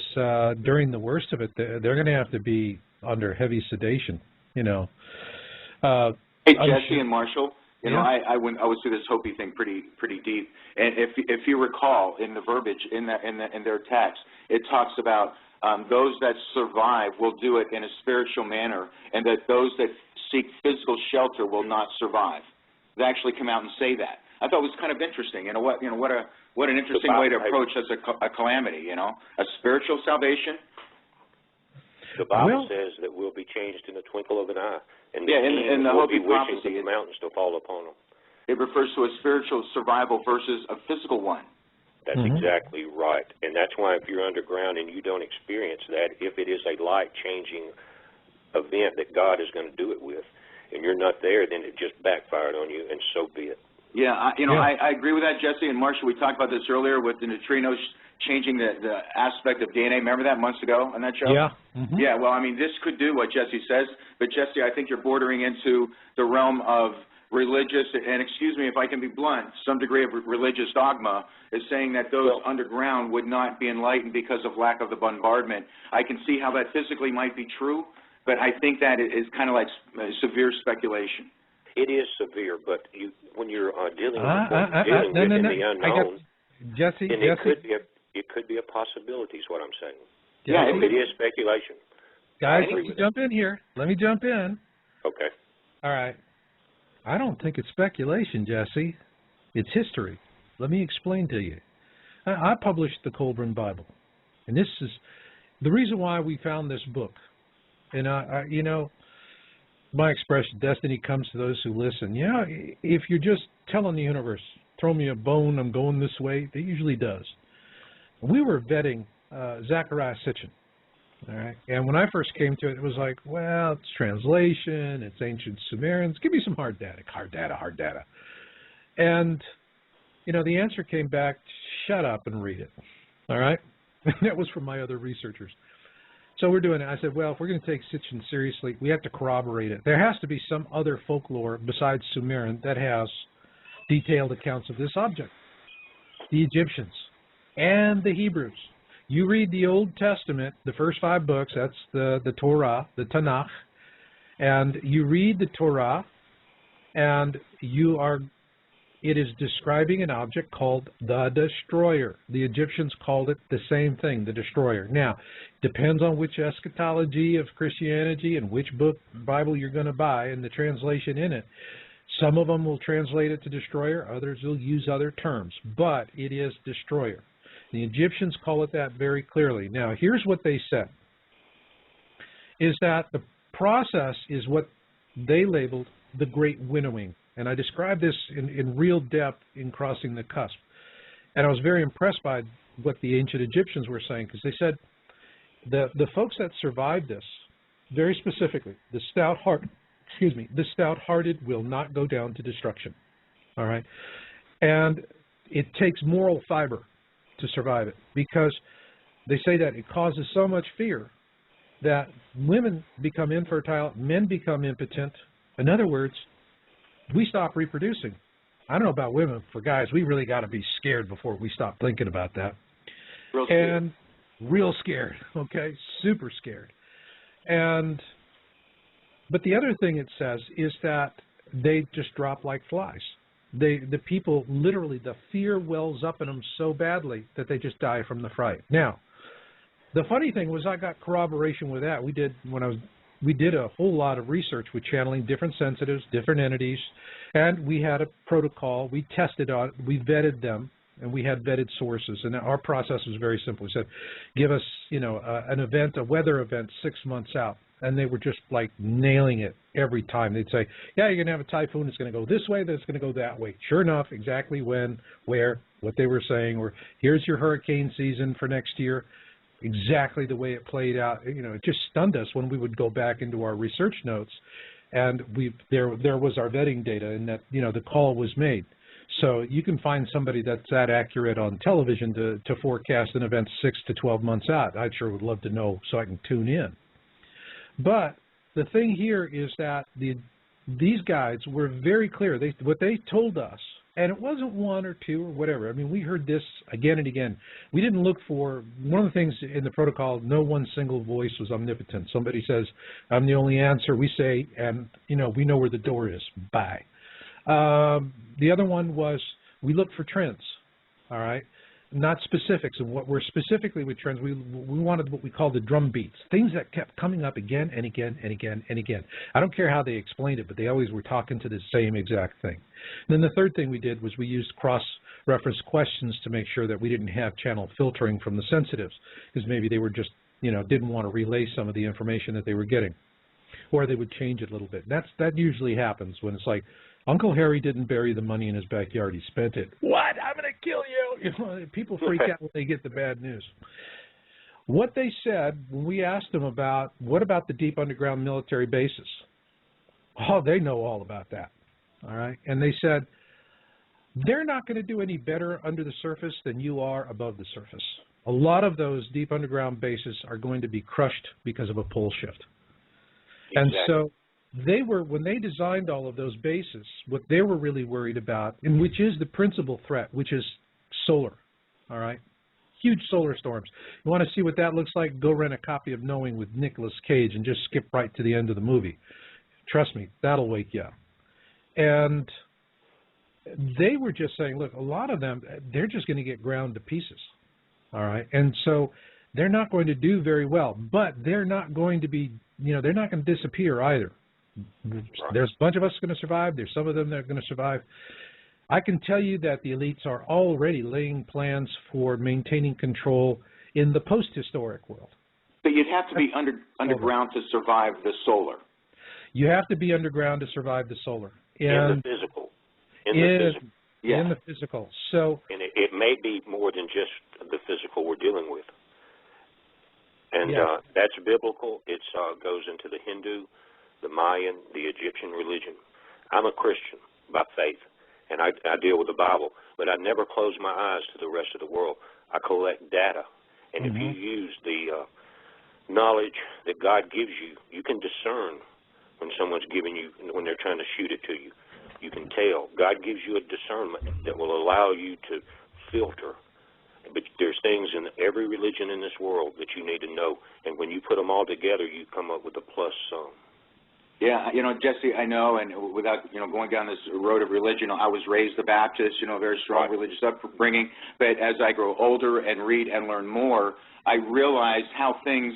A: during the worst of it, they're going to have to be under heavy sedation.
C: Hey, Jesse and Marshall, I went through this Hopi thing pretty deep, and if you recall in the verbiage in their text, it talks about those that survive will do it in a spiritual manner, and that those that seek physical shelter will not survive. They actually come out and say that. I thought it was kind of interesting. What an interesting way to approach such a calamity. A spiritual salvation.
B: The Bible says that we'll be changed in the twinkle of an eye, and
C: in the
B: we'll
C: Hopi
B: be wishing
C: prophecy,
B: the mountains to fall upon them.
C: It refers to a spiritual survival versus a physical one.
B: That's exactly right, and that's why if you're underground and you don't experience that, if it is a light-changing event that God is going to do it with, and you're not there, then it just backfired on you, and so be it.
C: Yeah, I agree with that, Jesse and Marshall. We talked about this earlier with the neutrinos changing the aspect of DNA. Remember that months ago on that show?
A: Yeah.
C: Yeah, well, I mean, this could do what Jesse says, but Jesse, I think you're bordering into the realm of religious, and excuse me if I can be blunt, some degree of religious dogma is saying that those underground would not be enlightened because of lack of the bombardment. I can see how that physically might be true, but I think that is kind of like severe speculation.
B: It is severe, but when you're dealing with in the unknown,
A: Jesse,
B: it could be a possibility is what I'm saying.
C: Yeah,
B: it is speculation.
A: Guys, let me jump in here. Let me jump in.
B: Okay.
A: All right. I don't think it's speculation, Jesse. It's history. Let me explain to you. I published the Colburn Bible, and this is the reason why we found this book. And you know, my expression, destiny comes to those who listen. You know, if you're just telling the universe, throw me a bone, I'm going this way, it usually does. We were vetting Zecharia Sitchin. All right. And when I first came to it, it was like, well, it's translation, it's ancient Sumerians. Give me some hard data. And, you know, the answer came back, shut up and read it. All right. That was from my other researchers. So we're doing it. I said, well, if we're going to take Sitchin seriously, we have to corroborate it. There has to be some other folklore besides Sumerian that has detailed accounts of this object. The Egyptians and the Hebrews. You read the Old Testament, the first 5 books, that's the Torah, the Tanakh, and you read the Torah, and it is describing an object called the Destroyer. The Egyptians called it the same thing, the Destroyer. Now, depends on which eschatology of Christianity and which book, Bible you're going to buy and the translation in it. Some of them will translate it to Destroyer, others will use other terms, but it is Destroyer. The Egyptians call it that very clearly. Now, here's what they said, is that the process is what they labeled the Great Winnowing. And I described this in real depth in Crossing the Cusp. And I was very impressed by what the ancient Egyptians were saying, because they said the folks that survived this, very specifically, the stout-hearted will not go down to destruction. All right? And it takes moral fiber to survive it, because they say that it causes so much fear that women become infertile, men become impotent. In other words, we stop reproducing. I don't know about women. For guys, we really got to be scared before we stop thinking about that. Real scared, okay? Super scared. But the other thing it says is that they just drop like flies. The people, literally, the fear wells up in them so badly that they just die from the fright. Now, the funny thing was I got corroboration with that. We did a whole lot of research with channeling different sensitives, different entities, and we had a protocol. We tested on it, we vetted them, and we had vetted sources. And our process was very simple. We said, give us, you know, an event, a weather event 6 months out. And they were just like nailing it every time. They'd say, yeah, you're going to have a typhoon. It's going to go this way, then it's going to go that way. Sure enough, exactly when, where, what they were saying, or here's your hurricane season for next year, exactly the way it played out. You know, it just stunned us when we would go back into our research notes, and there was our vetting data, and that, you know, the call was made. So you can find somebody that's that accurate on television to forecast an event 6 to 12 months out. I sure would love to know so I can tune in. But the thing here is that these guides were very clear. What they told us, and it wasn't 1 or 2 or whatever. I mean, we heard this again and again. We didn't look for, one of the things in the protocol, no one single voice was omnipotent. Somebody says, I'm the only answer. We say, and, you know, we know where the door is. Bye. The other one was we look for trends, all right? Not specifics. And what we're specifically with trends, we wanted what we call the drum beats, things that kept coming up again and again and again and again. I don't care how they explained it, but they always were talking to the same exact thing. And then the third thing we did was we used cross-reference questions to make sure that we didn't have channel filtering from the sensitives, because maybe they were just, you know, didn't want to relay some of the information that they were getting, or they would change it a little bit. That usually happens when it's like, Uncle Harry didn't bury the money in his backyard. He spent it. What? I'm going to kill you. You know, people freak out when they get the bad news. What they said when we asked them about, what about the deep underground military bases? Oh, they know all about that. All right. And they said, they're not going to do any better under the surface than you are above the surface. A lot of those deep underground bases are going to be crushed because of a pole shift. Exactly. And so when they designed all of those bases, what they were really worried about, and which is the principal threat, which is solar, all right? Huge solar storms. You want to see what that looks like? Go rent a copy of Knowing with Nicolas Cage and just skip right to the end of the movie. Trust me, that'll wake you up. And they were just saying, look, a lot of them, they're just going to get ground to pieces, all right? And so they're not going to do very well, but they're not going to be, they're not going to disappear either. There's a bunch of us going to survive. There's some of them that are going to survive. I can tell you that the elites are already laying plans for maintaining control in the post-historic world.
C: But you'd have to be underground to survive the solar.
A: You have to be underground to survive the solar.
B: In the physical. In
A: the physical. So,
B: and it may be more than just the physical we're dealing with. And that's biblical. It goes into the Hindu, the Mayan, the Egyptian religion. I'm a Christian by faith, and I deal with the Bible, but I never close my eyes to the rest of the world. I collect data, and if you use the knowledge that God gives you, you can discern when someone's giving you, when they're trying to shoot it to you. You can tell. God gives you a discernment that will allow you to filter. But there's things in every religion in this world that you need to know, and when you put them all together, you come up with a plus sum.
C: Yeah, Jesse, I know, and without, going down this road of religion, I was raised a Baptist, very strong religious upbringing, but as I grow older and read and learn more, I realize how things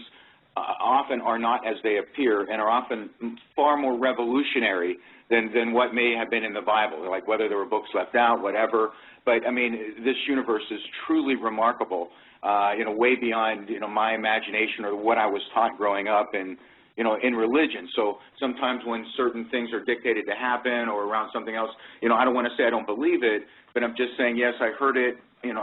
C: often are not as they appear and are often far more revolutionary than what may have been in the Bible, like whether there were books left out, whatever. But, I mean, this universe is truly remarkable, way beyond, my imagination or what I was taught growing up and, in religion. So sometimes when certain things are dictated to happen or around something else, I don't want to say I don't believe it, but I'm just saying, yes, I heard it, and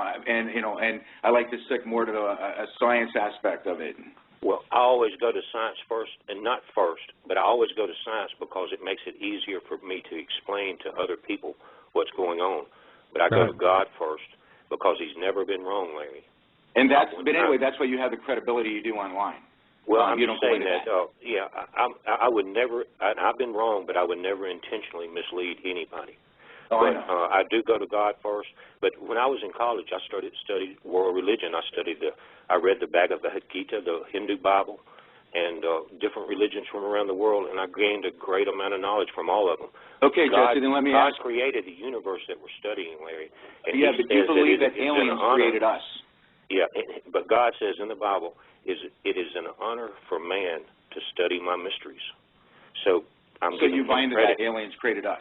C: I like to stick more to a science aspect of it.
B: Well, I always go to science first, and not first, but I always go to science because it makes it easier for me to explain to other people what's going on. But I go to God first because He's never been wrong, Larry.
C: And but anyway, that's why you have the credibility you do online.
B: Well, I'm just saying that, I would never, I've been wrong, but I would never intentionally mislead anybody.
C: Oh,
B: but
C: I know.
B: I do go to God first. But when I was in college, I studied world religion. I read the Bhagavad Gita, the Hindu Bible, and different religions from around the world, and I gained a great amount of knowledge from all of them.
C: Okay, Jesse, then let me ask.
B: God created the universe that we're studying, Larry. And
C: but do you believe that aliens created us?
B: Yeah, but God says in the Bible, it is an honor for man to study my mysteries. So
C: you find that aliens created us?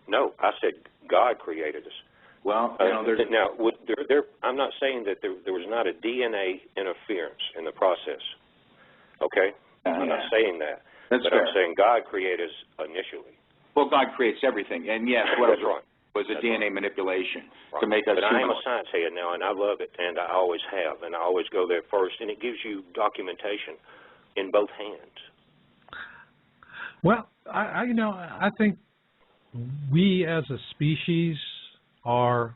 B: No, I said God created us.
C: Well,
B: I'm not saying that there was not a DNA interference in the process. Okay? I'm not saying that.
C: That's
B: but
C: fair.
B: I'm saying God created us initially.
C: Well, God creates everything, and yes, what
B: That's right.
C: was a DNA manipulation to make us
B: But
C: humanoid.
B: I am a science head now, and I love it, and I always have, and I always go there first, and it gives you documentation in both hands.
A: Well, I think we as a species are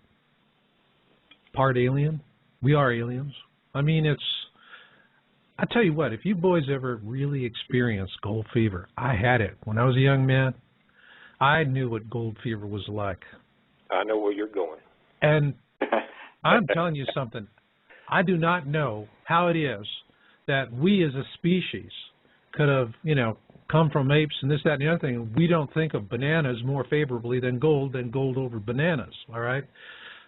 A: part alien. We are aliens. I mean, I tell you what, if you boys ever really experienced gold fever, I had it. When I was a young man, I knew what gold fever was like.
B: I know where you're going.
A: And I'm telling you something. I do not know how it is that we as a species could have, come from apes and this, that, and the other thing. We don't think of bananas more favorably than gold over bananas, all right?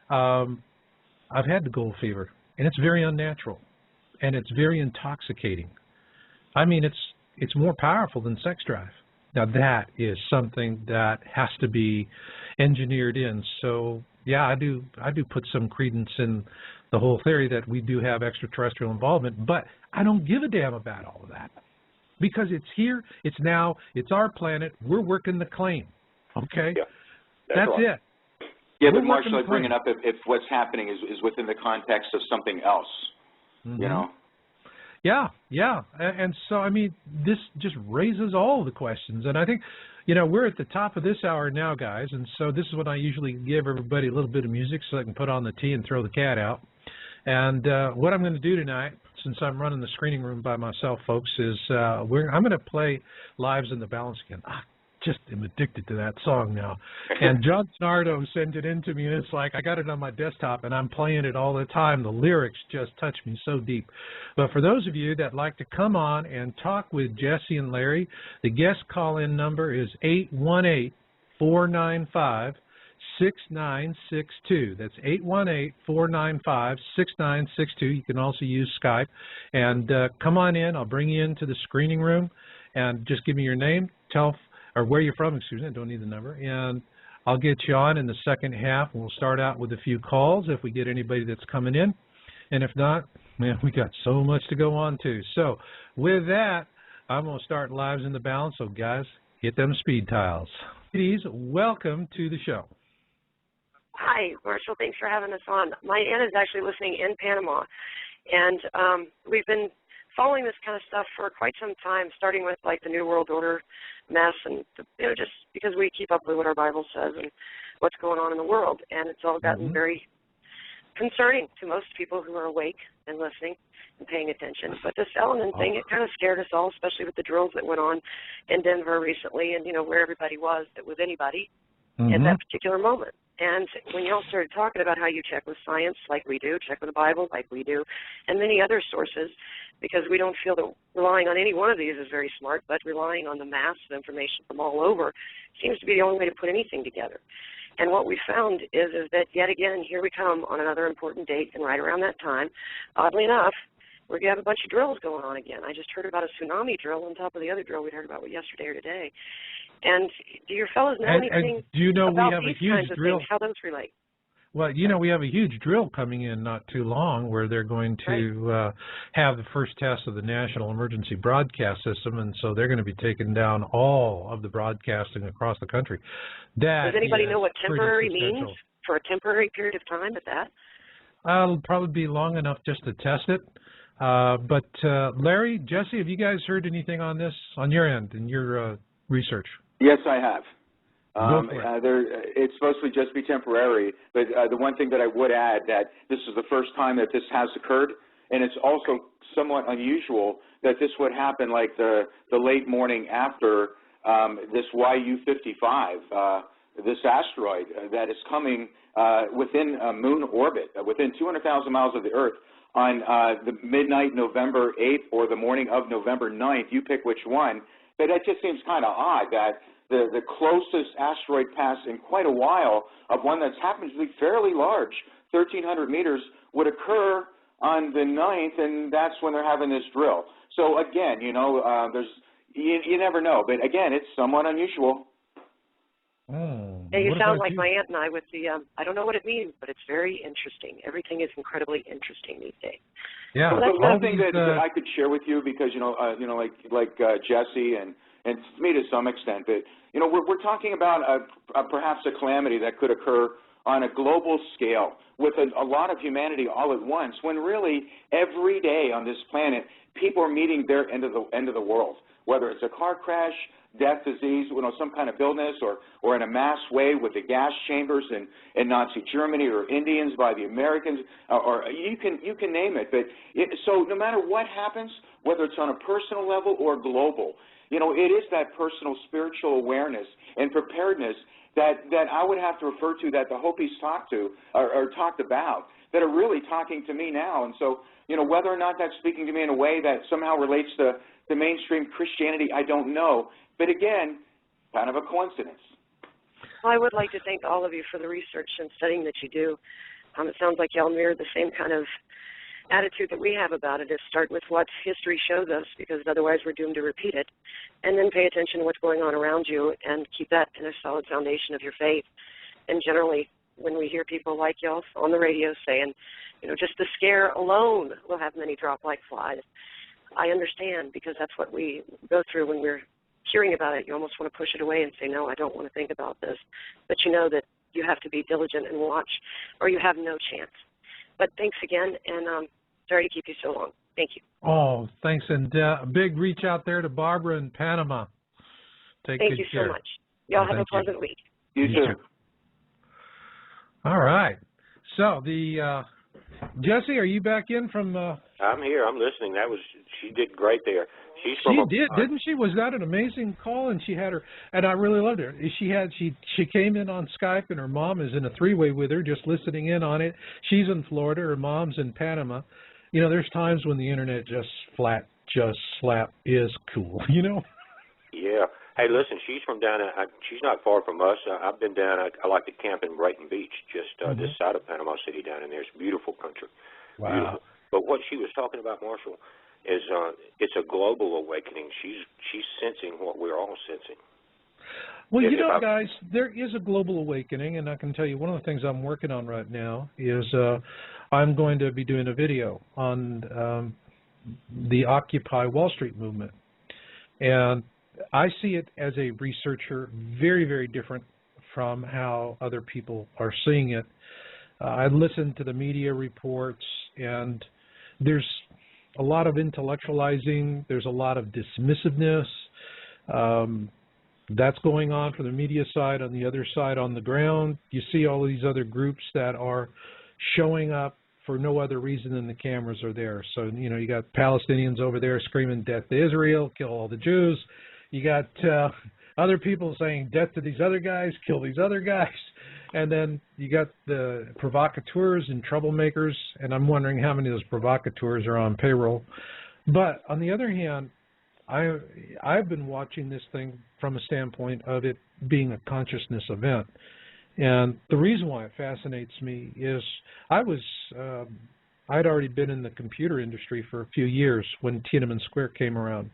A: I've had the gold fever, and it's very unnatural, and it's very intoxicating. I mean, it's more powerful than sex drive. Now, that is something that has to be engineered in. So, yeah, I do put some credence in the whole theory that we do have extraterrestrial involvement, but I don't give a damn about all of that. Because it's here, it's now, it's our planet, we're working the claim, okay?
B: Yeah,
A: that's
B: right.
A: it.
C: Yeah, but Marshall, I bring it up if what's happening is within the context of something else,
A: Yeah, and so, I mean, this just raises all the questions, and I think, we're at the top of this hour now, guys, and so this is when I usually give everybody a little bit of music so I can put on the tea and throw the cat out. And what I'm going to do tonight, since I'm running the screening room by myself, folks, is I'm going to play Lives in the Balance again. I just am addicted to that song now. And John Snardo sent it in to me, and it's like I got it on my desktop, and I'm playing it all the time. The lyrics just touch me so deep. But for those of you that like to come on and talk with Jessie and Larry, the guest call-in number is 818-495-6962. That's 818-495-6962. You can also use Skype. And come on in. I'll bring you into the screening room. And just give me your name, or where you're from, excuse me. I don't need the number. And I'll get you on in the second half. We'll start out with a few calls if we get anybody that's coming in. And if not, man, we got so much to go on to. So with that, I'm going to start Lives in the Balance. So, guys, get them speed tiles. Ladies, welcome to the show.
D: Hi, Marshall. Thanks for having us on. My aunt is actually listening in Panama, and we've been following this kind of stuff for quite some time, starting with, like, the New World Order mess and, just because we keep up with what our Bible says and what's going on in the world. And it's all gotten very concerning to most people who are awake and listening and paying attention. But this Elinin thing, it kind of scared us all, especially with the drills that went on in Denver recently and, where everybody was that was anybody at that particular moment. And when y'all started talking about how you check with science like we do, check with the Bible like we do, and many other sources, because we don't feel that relying on any one of these is very smart, but relying on the mass of information from all over seems to be the only way to put anything together. And what we found is that yet again, here we come on another important date, and right around that time, oddly enough, we're going to have a bunch of drills going on again. I just heard about a tsunami drill on top of the other drill we'd heard about yesterday or today. And do your fellows know anything
A: do you know
D: about
A: we have
D: these
A: a huge
D: kinds of
A: drill?
D: things, how those relate?
A: Well, we have a huge drill coming in not too long where they're going to have the first test of the National Emergency Broadcast System, and so they're going to be taking down all of the broadcasting across the country. Does
D: anybody know what temporary means for a temporary period of time at that?
A: It'll probably be long enough just to test it. But Larry, Jessie, have you guys heard anything on this on your end in your research?
C: Yes, I have.
A: Go for it.
C: It's supposed to just be temporary, but the one thing that I would add that this is the first time that this has occurred, and it's also somewhat unusual that this would happen like the late morning after this YU-55, this asteroid that is coming within moon orbit, within 200,000 miles of the Earth on the midnight November 8th or the morning of November 9th. You pick which one. But that just seems kind of odd that the closest asteroid pass in quite a while of one that's happens to be fairly large, 1,300 meters, would occur on the 9th, and that's when they're having this drill. So again, there's you never know. But again, it's somewhat unusual.
D: And you sound like my aunt and I with the, I don't know what it means, but it's very interesting. Everything is incredibly interesting these days.
A: Yeah.
C: Well, one thing that I could share with you, because, like Jessie and me to some extent, that, we're talking about perhaps a calamity that could occur on a global scale with a lot of humanity all at once, when really every day on this planet, people are meeting their end of the world, whether it's a car crash, death, disease, some kind of illness, or in a mass way with the gas chambers in Nazi Germany, or Indians by the Americans, or you can name it. But so no matter what happens, whether it's on a personal level or global, it is that personal spiritual awareness and preparedness that I would have to refer to, that the Hopis talked about, that are really talking to me now. And so, whether or not that's speaking to me in a way that somehow relates to the mainstream Christianity, I don't know. But again, kind of a coincidence.
D: Well, I would like to thank all of you for the research and studying that you do. It sounds like y'all mirror the same kind of attitude that we have about it, is start with what history shows us, because otherwise we're doomed to repeat it, and then pay attention to what's going on around you and keep that in a solid foundation of your faith. And generally, when we hear people like y'all on the radio saying, just the scare alone will have many drop like flies, I understand, because that's what we go through when we're hearing about it. You almost want to push it away and say, no, I don't want to think about this. But you know that you have to be diligent and watch, or you have no chance. But thanks again, and sorry to keep you so long. Thank you.
A: Oh, thanks, and a big reach out there to Barbara in Panama. Thank
D: you so much. Y'all have a pleasant week.
C: You too.
A: All right. So the Jessie, are you back in from?
B: I'm here. I'm listening. She did great there. She's
A: She
B: from.
A: didn't she? Was that an amazing call? And she had her, and I really loved her. She came in on Skype, and her mom is in a three-way with her, just listening in on it. She's in Florida. Her mom's in Panama. You know, there's times when the internet just slap is cool. You know.
B: Yeah. Hey, listen, she's from down. She's not far from us. I've been down. I like to camp in Brighton Beach, just this side of Panama City down in there. It's a beautiful country.
A: Wow.
B: Beautiful. But what she was talking about, Marshall, is it's a global awakening. She's sensing what we're all sensing.
A: Well, you know, guys, there is a global awakening, and I can tell you one of the things I'm working on right now is I'm going to be doing a video on the Occupy Wall Street movement. And I see it as a researcher very, very different from how other people are seeing it. I listened to the media reports, and there's a lot of intellectualizing. There's a lot of dismissiveness. That's going on from the media side. On the other side, on the ground, you see all these other groups that are showing up for no other reason than the cameras are there. So, you know, you got Palestinians over there screaming death to Israel, kill all the Jews. You got other people saying death to these other guys, kill these other guys. And then you got the provocateurs and troublemakers, and I'm wondering how many of those provocateurs are on payroll. But on the other hand, I've been watching this thing from a standpoint of it being a consciousness event. And the reason why it fascinates me is I'd already been in the computer industry for a few years when Tiananmen Square came around.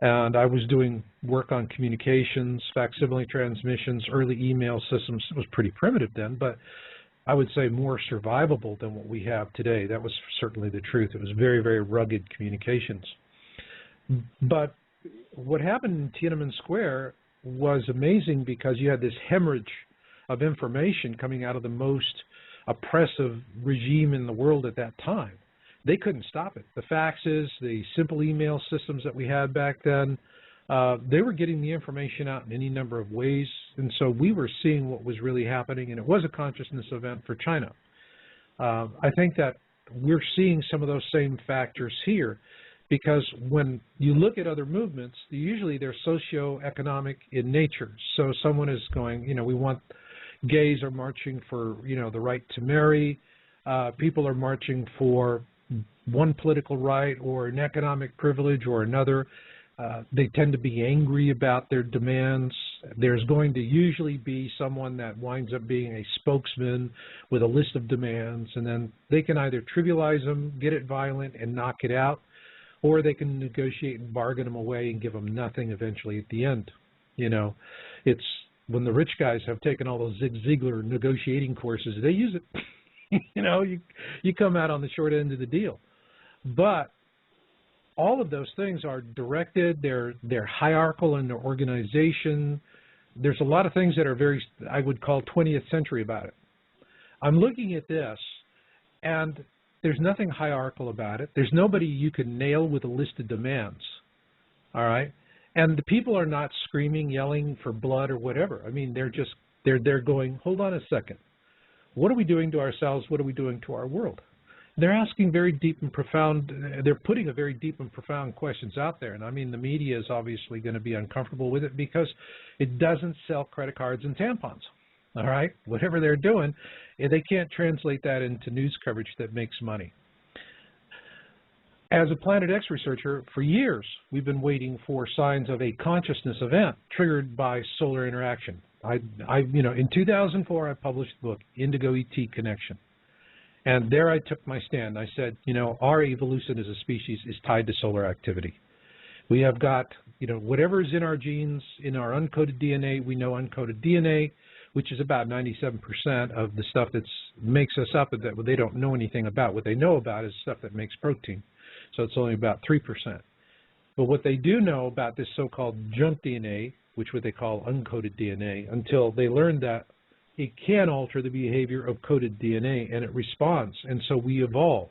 A: And I was doing work on communications, facsimile transmissions, early email systems. It was pretty primitive then, but I would say more survivable than what we have today. That was certainly the truth. It was very, very rugged communications. But what happened in Tiananmen Square was amazing because you had this hemorrhage of information coming out of the most oppressive regime in the world at that time. They couldn't stop it. The faxes, the simple email systems that we had back then, they were getting the information out in any number of ways. And so we were seeing what was really happening, and it was a consciousness event for China. I think that we're seeing some of those same factors here because when you look at other movements, usually they're socioeconomic in nature. So someone is going, you know, we want gays are marching for, you know, the right to marry. People are marching for one political right or an economic privilege or another. They tend to be angry about their demands. There's going to usually be someone that winds up being a spokesman with a list of demands, and then they can either trivialize them, get it violent, and knock it out, or they can negotiate and bargain them away and give them nothing eventually at the end. You know, it's when the rich guys have taken all those Zig Ziglar negotiating courses, they use it. You know, you come out on the short end of the deal. But all of those things are directed, they're hierarchical in their organization. There's a lot of things that are very, I would call 20th century about it. I'm looking at this, and there's nothing hierarchical about it. There's nobody you can nail with a list of demands, all right? And the people are not screaming, yelling for blood or whatever. I mean, they're going, hold on a second. What are we doing to ourselves? What are we doing to our world? They're asking very deep and profound, they're putting a very deep and profound questions out there. And I mean, the media is obviously going to be uncomfortable with it because it doesn't sell credit cards and tampons, all right? Whatever they're doing, they can't translate that into news coverage that makes money. As a Planet X researcher, for years, we've been waiting for signs of a consciousness event triggered by solar interaction. You know, in 2004, I published the book, Indigo ET Connection. And there I took my stand. I said, you know, our evolution as a species is tied to solar activity. We have got, you know, whatever is in our genes, in our uncoded DNA, we know uncoded DNA, which is about 97% of the stuff that makes us up that they don't know anything about. What they know about is stuff that makes protein. So it's only about 3%. But what they do know about this so-called junk DNA, which what they call uncoded DNA, until they learned that it can alter the behavior of coded DNA, and it responds, and so we evolve.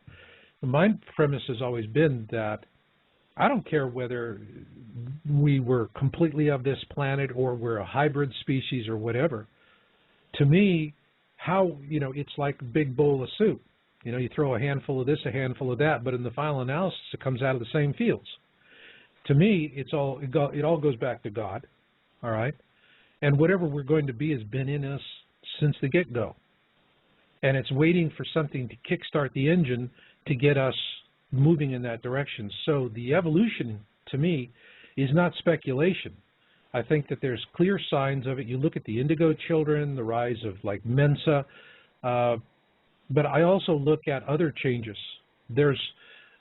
A: My premise has always been that I don't care whether we were completely of this planet or we're a hybrid species or whatever. To me, how, you know, it's like a big bowl of soup. You know, you throw a handful of this, a handful of that, but in the final analysis, it comes out of the same fields. To me, it all goes back to God, all right? And whatever we're going to be has been in us since the get-go. And it's waiting for something to kickstart the engine to get us moving in that direction. So the evolution, to me, is not speculation. I think that there's clear signs of it. You look at the indigo children, the rise of like Mensa, but I also look at other changes. There's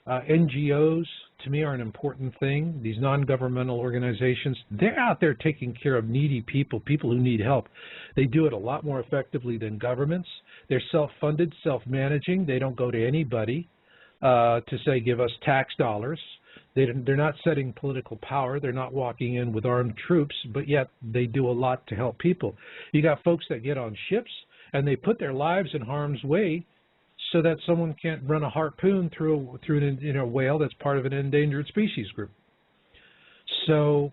A: NGOs, to me, are an important thing. These non-governmental organizations, they're out there taking care of needy people, people who need help. They do it a lot more effectively than governments. They're self-funded, self-managing. They don't go to anybody to say, give us tax dollars. They're not setting political power. They're not walking in with armed troops, but yet they do a lot to help people. You got folks that get on ships, and they put their lives in harm's way so that someone can't run a harpoon through a whale that's part of an endangered species group. So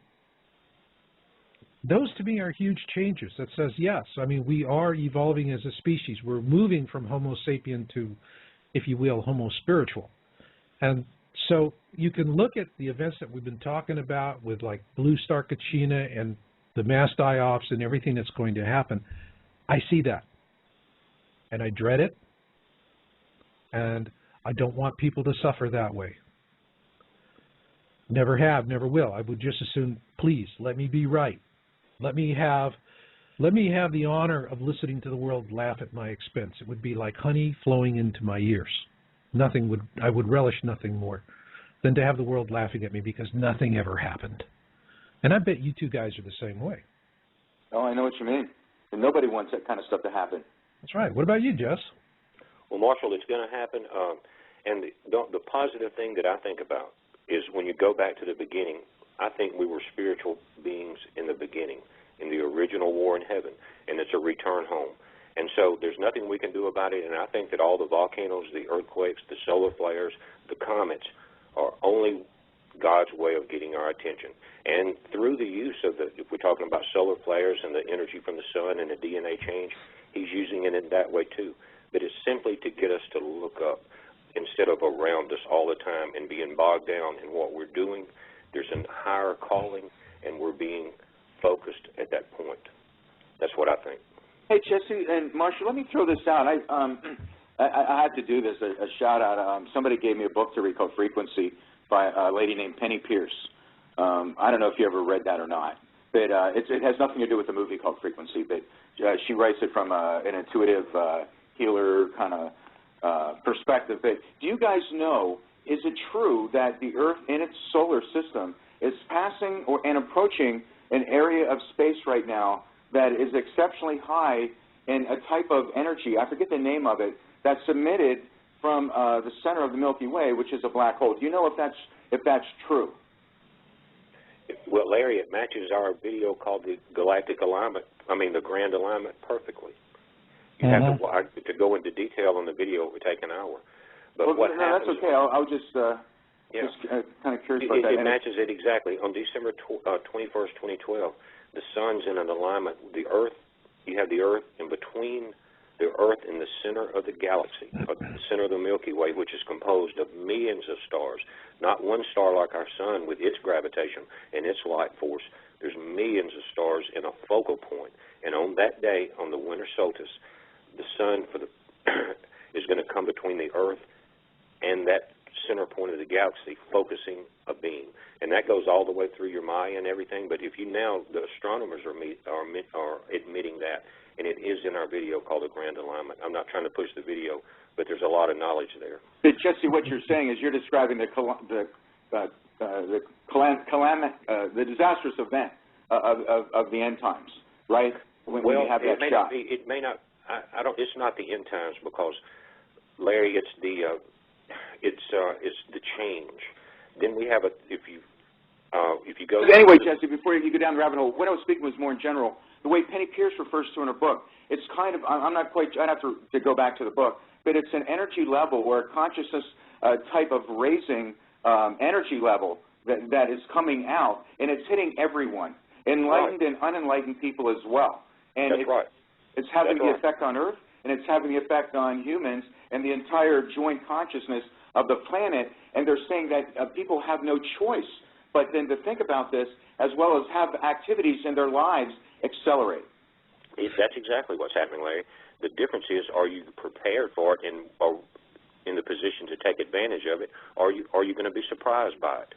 A: those, to me, are huge changes that says, yes, I mean, we are evolving as a species. We're moving from Homo sapien to, if you will, Homo spiritual. And so you can look at the events that we've been talking about with like blue Star Kachina and the mass die-offs and everything that's going to happen. I see that. And I dread it. And I don't want people to suffer that way. Never have, never will. I would just as soon, please, let me be right. Let me have the honor of listening to the world laugh at my expense. It would be like honey flowing into my ears. I would relish nothing more than to have the world laughing at me because nothing ever happened. And I bet you two guys are the same way.
C: Oh, I know what you mean. And nobody wants that kind of stuff to happen.
A: That's right. What about you, Jess?
B: Well, Marshall, it's going to happen. And the positive thing that I think about is when you go back to the beginning, I think we were spiritual beings in the beginning, in the original war in heaven, and it's a return home. And so there's nothing we can do about it, and I think that all the volcanoes, the earthquakes, the solar flares, the comets are only God's way of getting our attention. And through the use of if we're talking about solar flares and the energy from the sun and the DNA change, he's using it in that way too. But it's simply to get us to look up instead of around us all the time and being bogged down in what we're doing. There's a higher calling, and we're being focused at that point. That's what I think.
C: Hey, Jesse and Marshall, let me throw this out. I have to do this, a shout-out. Somebody gave me a book to read called Frequency by a lady named Penny Pierce. I don't know if you ever read that or not, but it has nothing to do with the movie called Frequency, but she writes it from an intuitive healer kind of perspective. But do you guys know, is it true that the Earth in its solar system is passing and approaching an area of space right now that is exceptionally high in a type of energy, I forget the name of it, that's emitted from the center of the Milky Way, which is a black hole? Do you know if that's true?
B: Well, Larry, it matches our video called the Galactic Alignment, the Grand Alignment perfectly. You have to go into detail on the video. It would take an hour. But
C: well,
B: what
C: no,
B: happens?
C: That's okay. I'll just kind of curious about that.
B: It matches it exactly. On December 21st, 2012, the sun's in an alignment. The Earth, you have the Earth in between the Earth in the center of the galaxy, the center of the Milky Way, which is composed of millions of stars. Not one star like our sun with its gravitation and its light force. There's millions of stars in a focal point. And on that day, on the winter solstice, the sun is going to come between the Earth and that center point of the galaxy, focusing a beam. And that goes all the way through your Maya and everything. But if you now, the astronomers are admitting that, and it is in our video called the Grand Alignment. I'm not trying to push the video, but there's a lot of knowledge there.
C: Jesse, what you're saying is you're describing the disastrous event of the end times, right? When you have that shot.
B: It may not. It's not the end times because, Larry, it's the change. Then we have if you go.
C: Anyway, Jesse, before you go down the rabbit hole, what I was speaking was more in general. The way Penny Pierce refers to in her book, it's kind of, I'm not quite, I'd have to go back to the book, but it's an energy level or a consciousness type of raising energy level that is coming out, and it's hitting everyone, enlightened and unenlightened people as well. And
B: That's right.
C: It's having the effect on Earth. and it's having the effect on humans and the entire joint consciousness of the planet, and they're saying that people have no choice but then to think about this as well as have activities in their lives accelerate.
B: That's exactly what's happening, Larry. The difference is, are you prepared for it and are in the position to take advantage of it? Are you going to be surprised by it?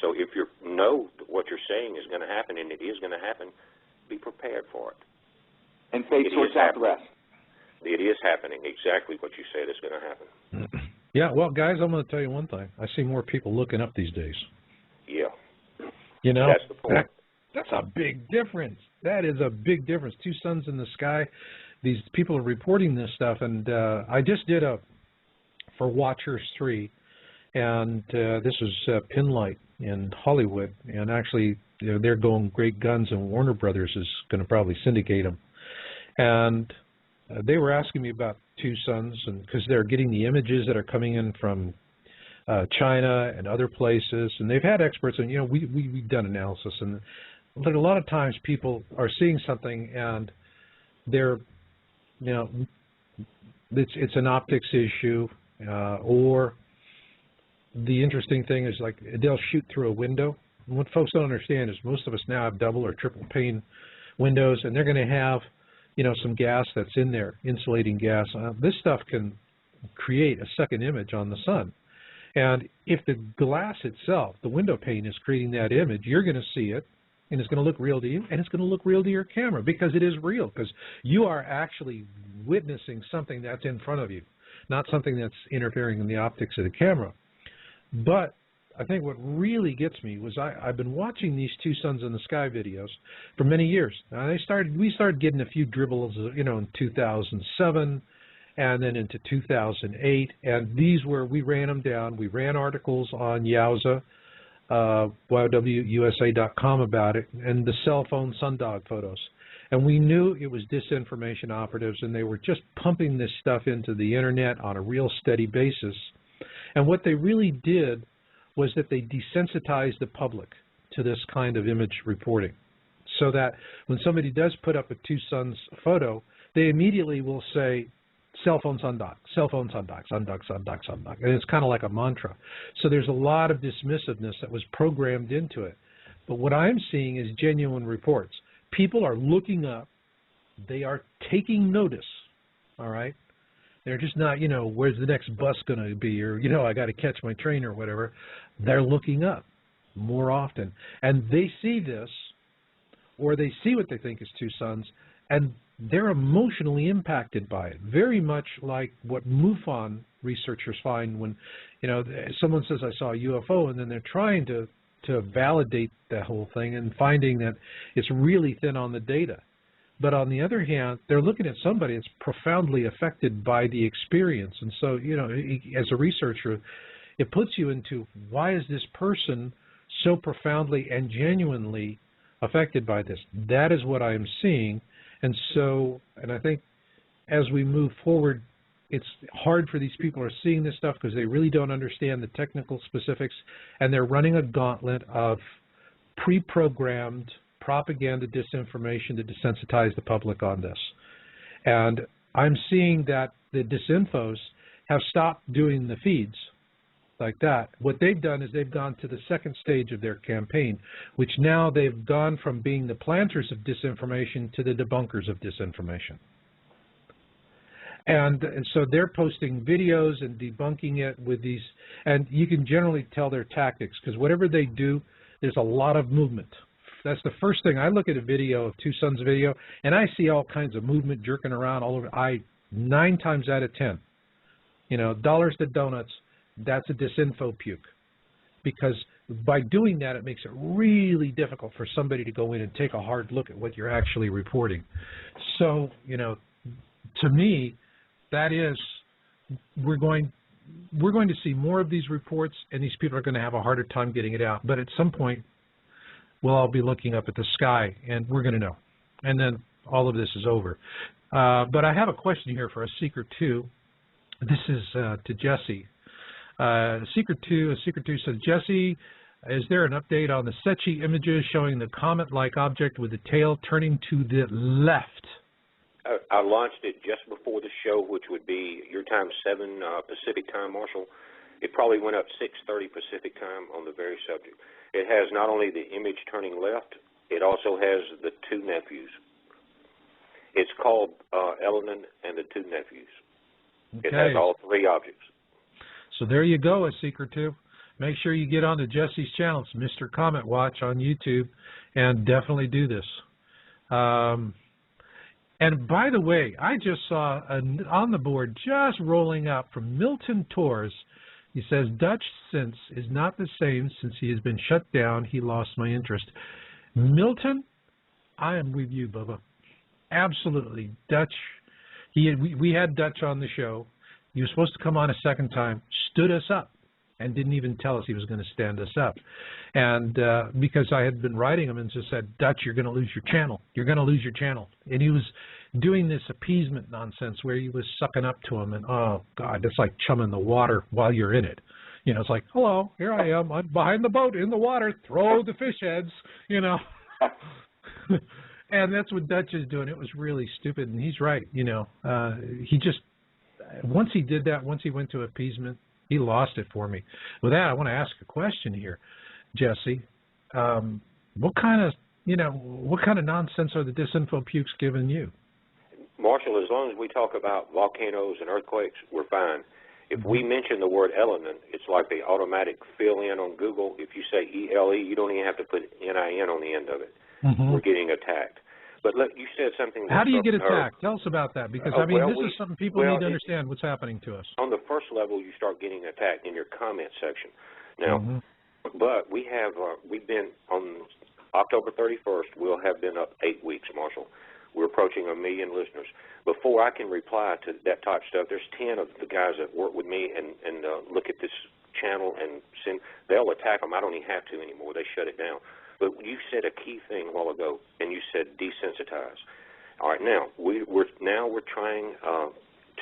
B: So if you know what you're saying is going to happen, and it is going to happen, be prepared for it.
C: And faith sorts out the rest.
B: It is happening, exactly what you said is going to happen.
A: Yeah, well, guys, I'm going to tell you one thing. I see more people looking up these days.
B: Yeah.
A: You know,
B: that's the point.
A: That's a big difference. That is a big difference. Two suns in the sky. These people are reporting this stuff, and I just did for Watchers 3, and this was Pinlight in Hollywood, and actually they're going great guns, and Warner Brothers is going to probably syndicate them. And they were asking me about two suns, and because they're getting the images that are coming in from China and other places, and they've had experts, and we've done analysis, and but a lot of times people are seeing something and they're, it's an optics issue, or the interesting thing is like they'll shoot through a window. And what folks don't understand is most of us now have double or triple pane windows, and they're going to have, some gas that's in there, insulating gas. This stuff can create a second image on the sun. And if the glass itself, the window pane, is creating that image, you're going to see it, and it's going to look real to you, and it's going to look real to your camera, because it is real, because you are actually witnessing something that's in front of you, not something that's interfering in the optics of the camera. But I think what really gets me was I've been watching these two suns in the sky videos for many years. Now we started getting a few dribbles, in 2007, and then into 2008, and these were, we ran them down. We ran articles on Yowza, YOWUSA.com about it, and the cell phone sundog photos. And we knew it was disinformation operatives, and they were just pumping this stuff into the internet on a real steady basis. And what they really did was that they desensitized the public to this kind of image reporting, so that when somebody does put up a two suns photo, they immediately will say, cell phone sundog, cell phone sundog, sundog, sundog, sundog. And it's kind of like a mantra. So there's a lot of dismissiveness that was programmed into it. But what I'm seeing is genuine reports. People are looking up. They are taking notice, all right? They're just not, where's the next bus going to be, or, I got to catch my train or whatever. They're looking up more often. And they see this, or they see what they think is two suns, and they're emotionally impacted by it, very much like what MUFON researchers find when, someone says, I saw a UFO, and then they're trying to validate the whole thing and finding that it's really thin on the data. But on the other hand, they're looking at somebody that's profoundly affected by the experience. And so, as a researcher, it puts you into, why is this person so profoundly and genuinely affected by this? That is what I'm seeing. And so, and I think as we move forward, it's hard for these people who are seeing this stuff because they really don't understand the technical specifics, and they're running a gauntlet of pre-programmed propaganda, disinformation to desensitize the public on this. And I'm seeing that the disinfos have stopped doing the feeds like that. What they've done is they've gone to the second stage of their campaign, which now they've gone from being the planters of disinformation to the debunkers of disinformation. And so they're posting videos and debunking it with these, and you can generally tell their tactics, because whatever they do, there's a lot of movement. That's the first thing. I look at a video of Two Suns video, and I see all kinds of movement jerking around all over. 9 times out of 10, dollars to donuts, that's a disinfo puke. Because by doing that, it makes it really difficult for somebody to go in and take a hard look at what you're actually reporting. So, to me, that is, we're going to see more of these reports, and these people are going to have a harder time getting it out. But at some point, we'll all be looking up at the sky, and we're going to know. And then all of this is over. But I have a question here for a Seeker 2. This is to Jessie. Seeker 2 says, Jessie, is there an update on the Secchi images showing the comet-like object with the tail turning to the left?
B: I launched it just before the show, which would be your time 7 Pacific time, Marshall. It probably went up 6:30 Pacific time on the very subject. It has not only the image turning left, it also has the 2 nephews. It's called Elinin and the 2 nephews.
A: Okay.
B: It has all 3 objects.
A: So there you go, a secret too. Make sure you get onto Jesse's channel. It's Mr. Comet Watch on YouTube, and definitely do this. And by the way, I just saw on the board just rolling up from Milton Tours. He says, Dutch sense is not the same since he has been shut down. He lost my interest. Milton, I am with you, Bubba. Absolutely. Dutch. We had Dutch on the show. He was supposed to come on a second time, stood us up, and didn't even tell us he was going to stand us up. And because I had been writing him and just said, Dutch, you're going to lose your channel. You're going to lose your channel. And he was doing this appeasement nonsense where he was sucking up to him. And, oh, God, it's like chumming the water while you're in it. You know, it's like, hello, here I am. I'm behind the boat in the water. Throw the fish heads, you know. And that's what Dutch is doing. It was really stupid. And he's right, you know. He just, once he did that, once he went to appeasement, he lost it for me. With that, I want to ask a question here, Jesse. What kind of nonsense are the disinfo pukes giving you?
B: Marshall, as long as we talk about volcanoes and earthquakes, we're fine. If we mention the word Elinin, it's like the automatic fill-in on Google. If you say ELE, you don't even have to put NIN on the end of it. We're getting attacked. But look, you said something.
A: How do you get attacked? Tell us about that, because I mean, this is something people need to understand what's happening to us.
B: On the first level, you start getting attacked in your comment section. Now, but we have we've been on October 31st. We'll have been up 8 weeks, Marshall. We're approaching 1 million listeners. Before I can reply to that type of stuff, there's 10 of the guys that work with me and look at this channel and send. They'll attack them. I don't even have to anymore. They shut it down. But you said a key thing a while ago, and you said desensitize. All right, now we're trying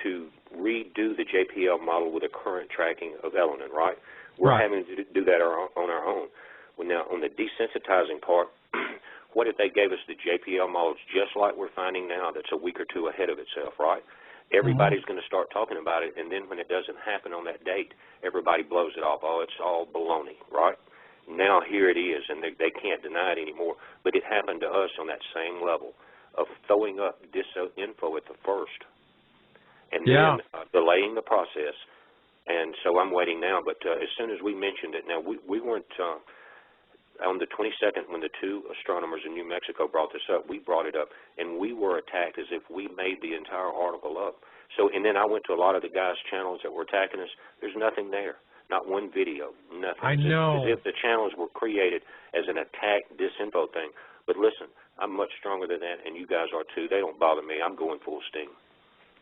B: to redo the JPL model with a current tracking of Elinin, right? We're having to do that on our own. Well, now on the desensitizing part, what if they gave us the JPL models just like we're finding now? That's a week or 2 ahead of itself, right? Everybody's going to start talking about it, and then when it doesn't happen on that date, everybody blows it off. Oh, it's all baloney, right? Now here it is, and they can't deny it anymore. But it happened to us on that same level of throwing up disinfo at the first, and then delaying the process. And so I'm waiting now. But as soon as we mentioned it, now we weren't on the 22nd when the 2 astronomers in New Mexico brought this up. We brought it up, and we were attacked as if we made the entire article up. So, and then I went to a lot of the guys' channels that were attacking us. There's nothing there. Not one video, nothing.
A: I know.
B: As if the channels were created as an attack disinfo thing. But listen, I'm much stronger than that, and you guys are too. They don't bother me. I'm going full steam.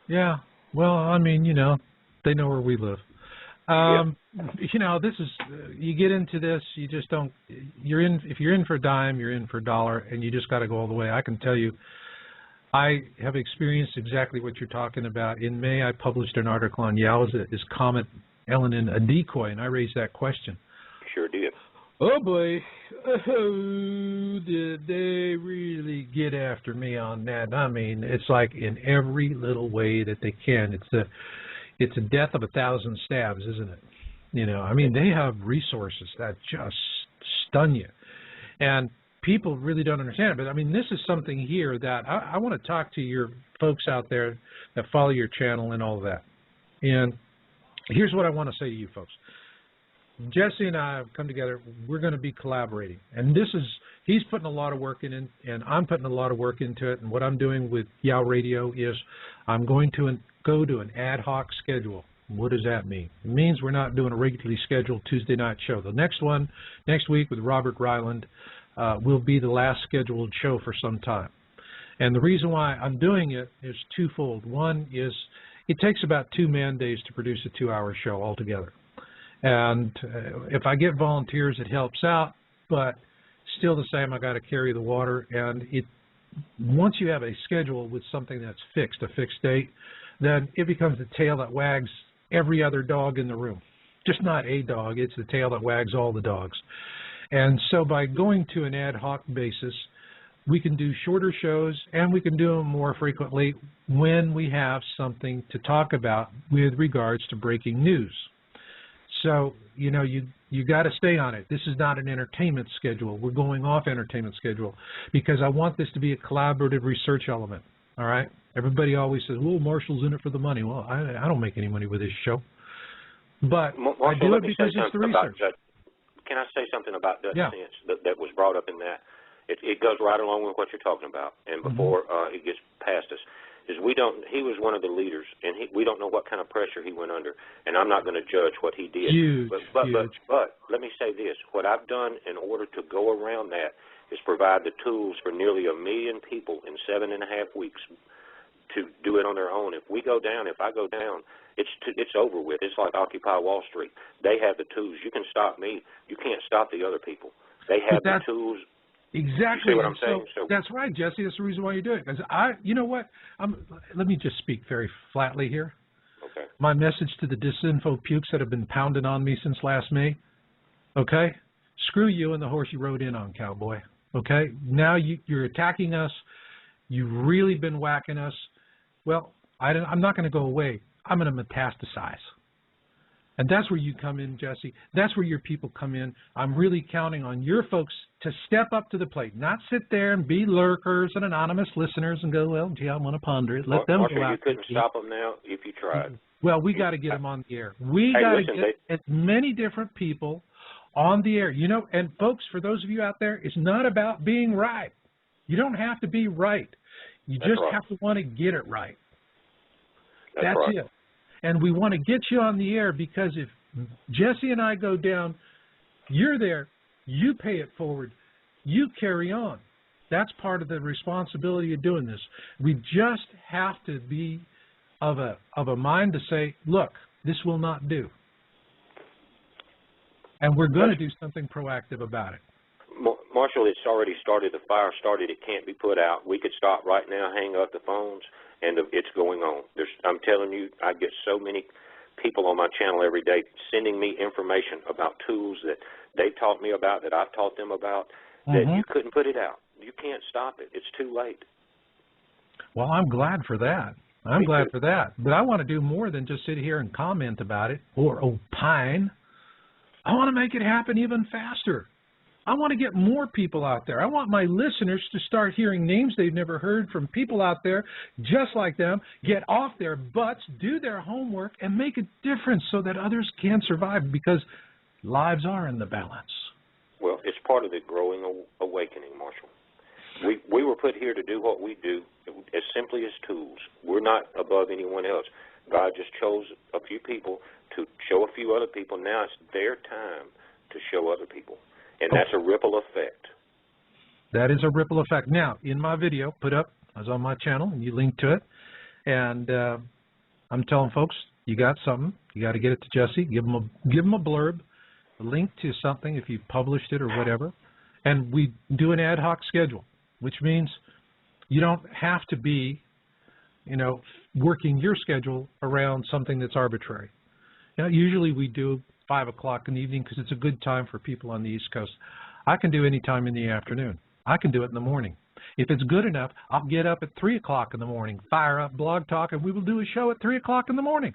B: Yeah.
A: Well, I mean, you know, they know where we live. You know, this is, you get into this, you just don't, if you're in for a dime, you're in for a dollar, and you just got to go all the way. I can tell you, I have experienced exactly what you're talking about. In May, I published an article on, is Comet Elinin a decoy? And I raised that question.
B: Sure did.
A: Oh, boy. Oh, did they really get after me on that? I mean, it's like in every little way that they can. It's a death of 1,000 stabs, isn't it? You know, I mean, they have resources that just stun you. And people really don't understand it. But, I mean, this is something here that I want to talk to your folks out there that follow your channel and all of that. And here's what I want to say to you folks. Jesse and I have come together. We're going to be collaborating. And he's putting a lot of work in, and I'm putting a lot of work into it. And what I'm doing with Yow Radio is I'm going to go to an ad hoc schedule. What does that mean? It means we're not doing a regularly scheduled Tuesday night show. The next one, next week with Robert Ryland, will be the last scheduled show for some time. And the reason why I'm doing it is twofold. One is it takes about 2 man days to produce a 2-hour show altogether. And if I get volunteers, it helps out, but still the same, I got to carry the water. And once you have a schedule with something that's fixed, a fixed date, then it becomes the tail that wags every other dog in the room. Just not a dog, it's the tail that wags all the dogs. And so by going to an ad hoc basis, we can do shorter shows, and we can do them more frequently when we have something to talk about with regards to breaking news. So, you know, you got to stay on it. This is not an entertainment schedule. We're going off entertainment schedule because I want this to be a collaborative research element, all right? Everybody always says, well, Marshall's in it for the money. Well, I don't make any money with this show. But
B: Marshall,
A: I do it because it's the research.
B: Can I say something about that
A: Yeah.
B: sense that was brought up in that? It goes right along with what you're talking about, and before it gets past us, is he was one of the leaders, and we don't know what kind of pressure he went under, and I'm not going to judge what he did.
A: Huge.
B: But let me say this: what I've done in order to go around that is provide the tools for nearly 1 million people in 7.5 weeks to do it on their own. If I go down, it's over with. It's like Occupy Wall Street. They have the tools. You can stop me. You can't stop the other people. They have the tools.
A: Exactly.
B: You see what I'm saying?
A: So that's right, Jesse. That's the reason why you do it. Because you know what? Let me just speak very flatly here.
B: Okay.
A: My message to the disinfo pukes that have been pounding on me since last May. Okay? Screw you and the horse you rode in on, cowboy. Okay? Now you're attacking us. You've really been whacking us. Well, I'm not going to go away. I'm going to metastasize. And that's where you come in, Jesse. That's where your people come in. I'm really counting on your folks to step up to the plate, not sit there and be lurkers and anonymous listeners and go, well, gee, I want to ponder it. Let them
B: Marshall,
A: go out.
B: You couldn't stop them now if you tried.
A: Well, we got to get them on the air. We got to get as many different people on the air. You know, and folks, for those of you out there, it's not about being right. You don't have to be right. You just have to want to get it right. That's
B: right.
A: it. And we want to get you on the air because if Jesse and I go down, you're there, you pay it forward, you carry on. That's part of the responsibility of doing this. We just have to be of a mind to say, look, this will not do. And we're going to do something proactive about it.
B: Marshall, it's already started. The fire started. It can't be put out. We could stop right now, hang up the phones, and it's going on. I'm telling you, I get so many people on my channel every day sending me information about tools that they taught me about, that I've taught them about, that you couldn't put it out. You can't stop it. It's too late.
A: Well, I'm glad for that. I'm glad for that. But I want to do more than just sit here and comment about it or opine. I want to make it happen even faster. I want to get more people out there. I want my listeners to start hearing names they've never heard from people out there just like them, get off their butts, do their homework, and make a difference so that others can survive because lives are in the balance.
B: Well, it's part of the growing awakening, Marshall. We were put here to do what we do as simply as tools. We're not above anyone else. God just chose a few people to show a few other people. Now it's their time to show other people. And that's a ripple effect.
A: That is a ripple effect. Now, in my video, put up, I was on my channel, and you link to it. And I'm telling folks, you got something. You got to get it to Jesse. Give him a blurb, a link to something if you've published it or whatever. And we do an ad hoc schedule, which means you don't have to be, you know, working your schedule around something that's arbitrary. You know, usually we do 5 o'clock in the evening because it's a good time for people on the East Coast. I can do any time in the afternoon. I can do it in the morning. If it's good enough, I'll get up at 3 o'clock in the morning, fire up Blog Talk, and we will do a show at 3 o'clock in the morning.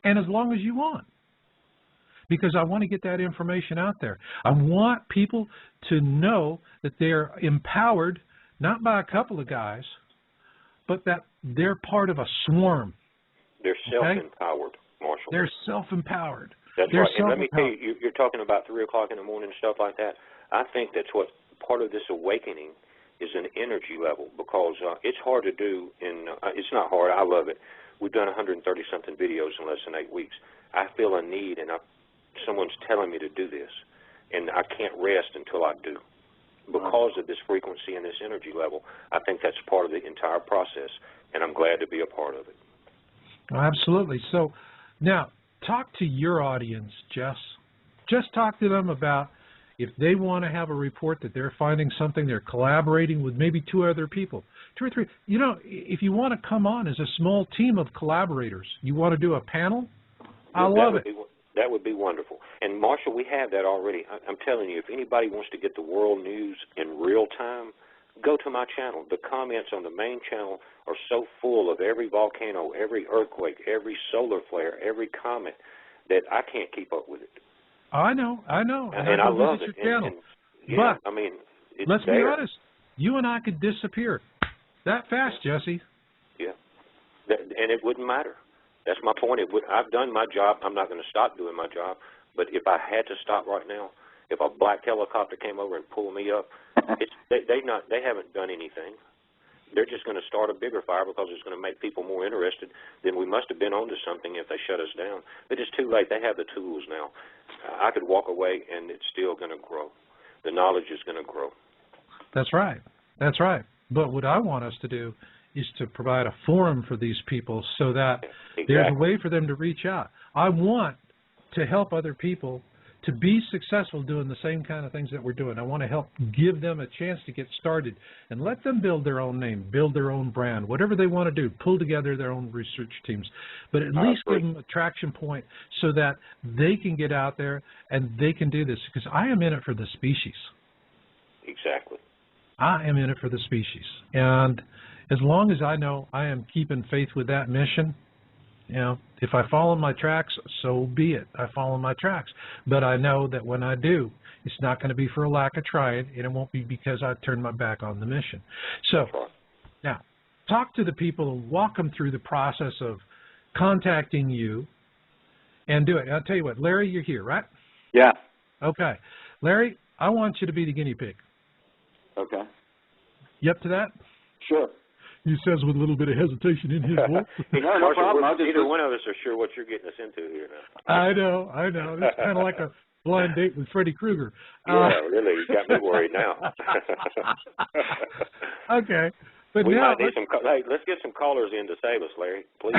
A: And as long as you want. Because I want to get that information out there. I want people to know that they're empowered, not by a couple of guys, but that they're part of a swarm.
B: They're self-empowered, Marshall.
A: They're self-empowered.
B: That's right. And let me tell you, you're talking about 3 o'clock in the morning and stuff like that. I think that's what part of this awakening is, an energy level, because it's hard to do. It's not hard. I love it. We've done 130-something videos in less than 8 weeks. I feel a need, and someone's telling me to do this, and I can't rest until I do. Because of this frequency and this energy level, I think that's part of the entire process, and I'm glad to be a part of it.
A: Absolutely. So now, talk to your audience, Jess. Just talk to them about if they want to have a report that they're finding something, they're collaborating with maybe 2 other people, 2 or 3. You know, if you want to come on as a small team of collaborators, you want to do a panel, I love it.
B: That would be wonderful. And, Marshall, we have that already. I'm telling you, if anybody wants to get the world news in real time, go to my channel. The comments on the main channel are so full of every volcano, every earthquake, every solar flare, every comet that I can't keep up with it.
A: I know.
B: And I love it. And, yeah,
A: but
B: I mean, it's
A: let's
B: there.
A: be honest. You and I could disappear that fast, Jesse.
B: Yeah, and it wouldn't matter. That's my point. I've done my job. I'm not going to stop doing my job. But if I had to stop right now, if a black helicopter came over and pulled me up, they haven't done anything. They're just going to start a bigger fire because it's going to make people more interested. Then we must have been onto something if they shut us down. But it's too late. They have the tools now. I could walk away, and it's still going to grow. The knowledge is going to grow.
A: That's right. That's right. But what I want us to do is to provide a forum for these people so that there's a way for them to reach out. I want to help other people to be successful doing the same kind of things that we're doing. I want to help give them a chance to get started and let them build their own name, build their own brand, whatever they want to do, pull together their own research teams. But at least give them a traction point so that they can get out there and they can do this, because I am in it for the species.
B: Exactly.
A: I am in it for the species. And as long as I know I am keeping faith with that mission, you know, if I fall in my tracks, so be it. I fall in my tracks. But I know that when I do, it's not going to be for a lack of trying, and it won't be because I turned my back on the mission. So now, talk to the people and walk them through the process of contacting you and do it. I'll tell you what, Larry, you're here, right?
C: Yeah.
A: Okay. Larry, I want you to be the guinea pig.
C: Okay.
A: You up to that?
C: Sure.
A: He says with a little bit of hesitation in his voice.
C: No problem.
B: Neither one of us are sure what you're getting us into here now.
A: I know. It's kind of like a blind date with Freddy Krueger.
B: Yeah, really. You got me worried now.
A: Okay. But
B: we
A: now,
B: might need let's get some callers in to save us, Larry, please.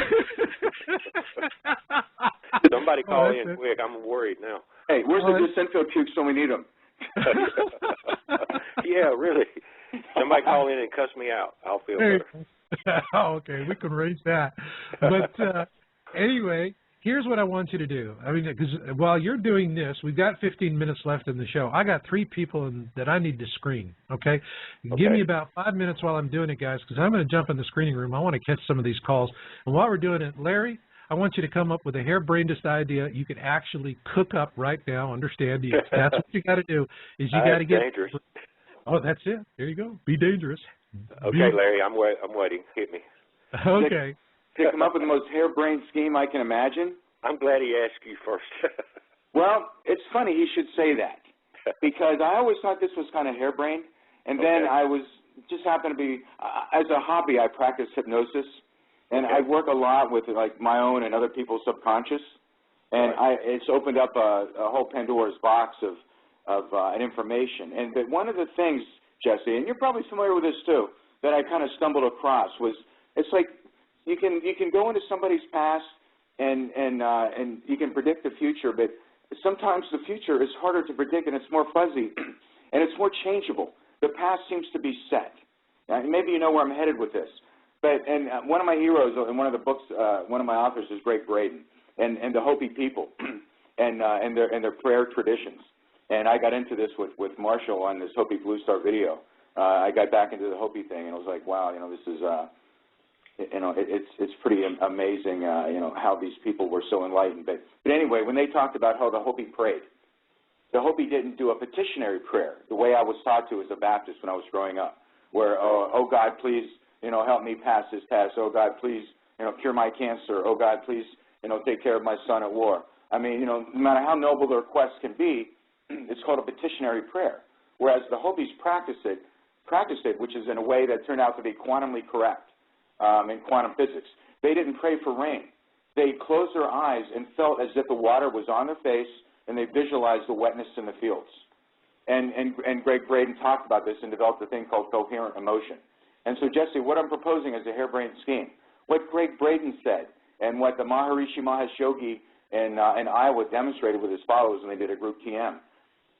B: Somebody call in quick. I'm worried now.
C: Hey, where's the Disinfil pukes when we need them?
B: Yeah, really. Somebody call in and cuss me out. I'll feel better.
A: Okay, we can arrange that. But anyway, here's what I want you to do. I mean, because while you're doing this, we've got 15 minutes left in the show. I got 3 people that I need to screen, okay? Give me about 5 minutes while I'm doing it, guys, because I'm going to jump in the screening room. I want to catch some of these calls. And while we're doing it, Larry, I want you to come up with a harebrainedest idea you could actually cook up right now. Understand? That's what you got to do. Is you got to get
B: dangerous.
A: Oh, that's it. There you go. Be dangerous.
B: Okay, Larry, I'm waiting. Hit me.
A: Okay.
C: To come up with the most harebrained scheme I can imagine?
B: I'm glad he asked you first.
C: Well, it's funny he should say that, because I always thought this was kind of harebrained, and then I just happened to be, as a hobby, I practice hypnosis, and I work a lot with like my own and other people's subconscious, and it's opened up a whole Pandora's box of information. And but one of the things, Jesse, and you're probably familiar with this too, that I kind of stumbled across was, it's like you can go into somebody's past and you can predict the future, but sometimes the future is harder to predict and it's more fuzzy and it's more changeable. The past seems to be set. Now, maybe you know where I'm headed with this, but one of my heroes in one of the books, one of my authors is Greg Braden and the Hopi people and their prayer traditions. And I got into this with Marshall on this Hopi Blue Star video. I got back into the Hopi thing, and I was like, wow, this is, it's pretty amazing, how these people were so enlightened. But anyway, when they talked about how the Hopi prayed, the Hopi didn't do a petitionary prayer the way I was taught to as a Baptist when I was growing up, where, oh God, please, help me pass this test. Oh God, please, cure my cancer. Oh God, please, take care of my son at war. I mean, no matter how noble the request can be, it's called a petitionary prayer, whereas the Hopis practiced it, which is in a way that turned out to be quantumly correct in quantum physics. They didn't pray for rain. They closed their eyes and felt as if the water was on their face, and they visualized the wetness in the fields. And Greg Braden talked about this and developed a thing called coherent emotion. And so, Jesse, what I'm proposing is a harebrained scheme. What Greg Braden said and what the Maharishi Mahesh Yogi in Iowa demonstrated with his followers when they did a group TM,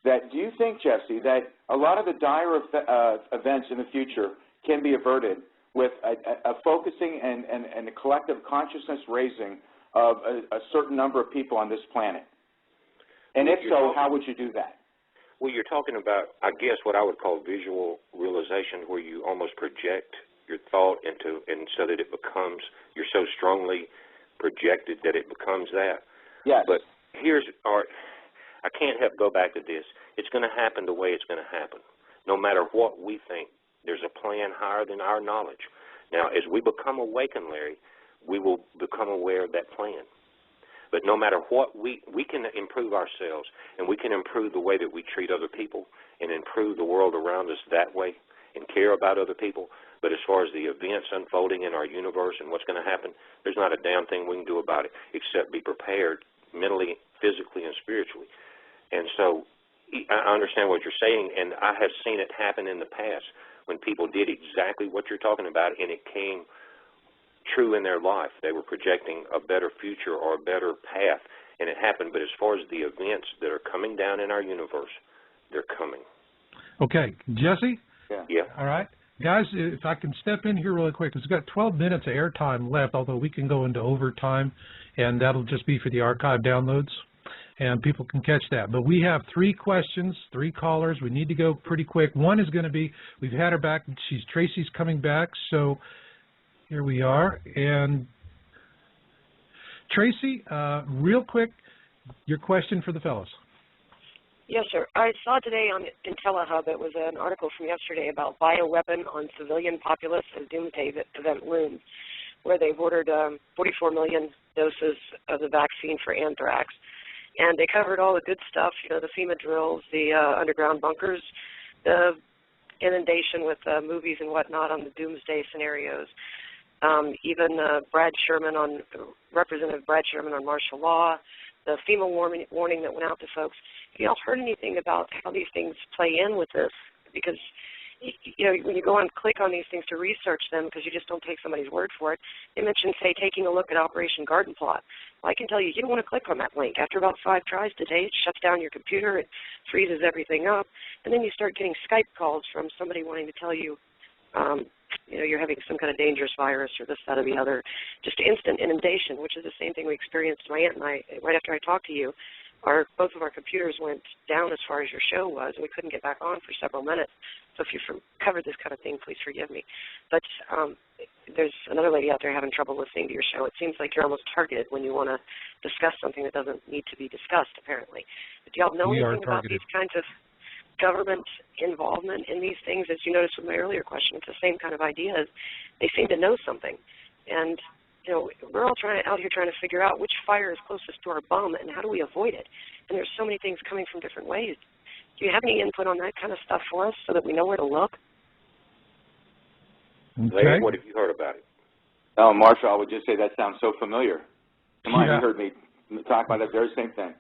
C: that do you think, Jesse, that a lot of the dire events in the future can be averted with a focusing and a collective consciousness raising of a certain number of people on this planet? And if so, how would you do that?
B: Well, you're talking about, I guess, what I would call visual realization, where you almost project your thought into, and so that it becomes, you're so strongly projected that it becomes that.
C: Yes.
B: But here's our, I can't help go back to this. It's going to happen the way it's going to happen. No matter what we think, there's a plan higher than our knowledge. Now, as we become awakened, Larry, we will become aware of that plan. But no matter what, we can improve ourselves, and we can improve the way that we treat other people and improve the world around us that way and care about other people. But as far as the events unfolding in our universe and what's going to happen, there's not a damn thing we can do about it except be prepared mentally, physically, and spiritually. And so I understand what you're saying, and I have seen it happen in the past when people did exactly what you're talking about, and it came true in their life. They were projecting a better future or a better path, and it happened. But as far as the events that are coming down in our universe, they're coming.
A: Okay. Jesse?
B: Yeah.
A: All right. Guys, if I can step in here really quick, because we've got 12 minutes of airtime left, although we can go into overtime, and that'll just be for the archive downloads, and people can catch that. But we have 3 questions, 3 callers. We need to go pretty quick. One is going to be, we've had her back. Tracy's coming back, so here we are. And Tracy, real quick, your question for the fellows.
D: Yes, sir. I saw today on IntelliHub, it was an article from yesterday about bioweapon on civilian populace as doomsday event looms, where they've ordered 44 million doses of the vaccine for anthrax. And they covered all the good stuff, you know, the FEMA drills, the underground bunkers, the inundation with movies and whatnot on the doomsday scenarios. Even Representative Brad Sherman on martial law, the FEMA warning that went out to folks. Have you all heard anything about how these things play in with this? Because, you know, when you go and click on these things to research them, because you just don't take somebody's word for it, they mention, say, taking a look at Operation Garden Plot. Well, I can tell you, you don't want to click on that link. After about 5 tries today, it shuts down your computer, it freezes everything up, and then you start getting Skype calls from somebody wanting to tell you, you know, you're having some kind of dangerous virus or this, that, or the other. Just instant inundation, which is the same thing we experienced, my aunt and I, right after I talked to you. Both of our computers went down as far as your show was, and we couldn't get back on for several minutes. So if you've covered this kind of thing, please forgive me. But there's another lady out there having trouble listening to your show. It seems like you're almost targeted when you want to discuss something that doesn't need to be discussed, apparently. But do y'all know anything about these kinds of government involvement in these things? As you noticed with my earlier question, it's the same kind of ideas. They seem to know something. And, you know, we're all out here trying to figure out which fire is closest to our bum and how do we avoid it. And there's so many things coming from different ways. Do you have any input on that kind of stuff for us so that we know where to look?
A: Okay.
B: Larry, what have you heard about it?
C: Oh, Marshall, I would just say that sounds so familiar. Come on,
A: Yeah.
C: you heard me talk about that very same thing.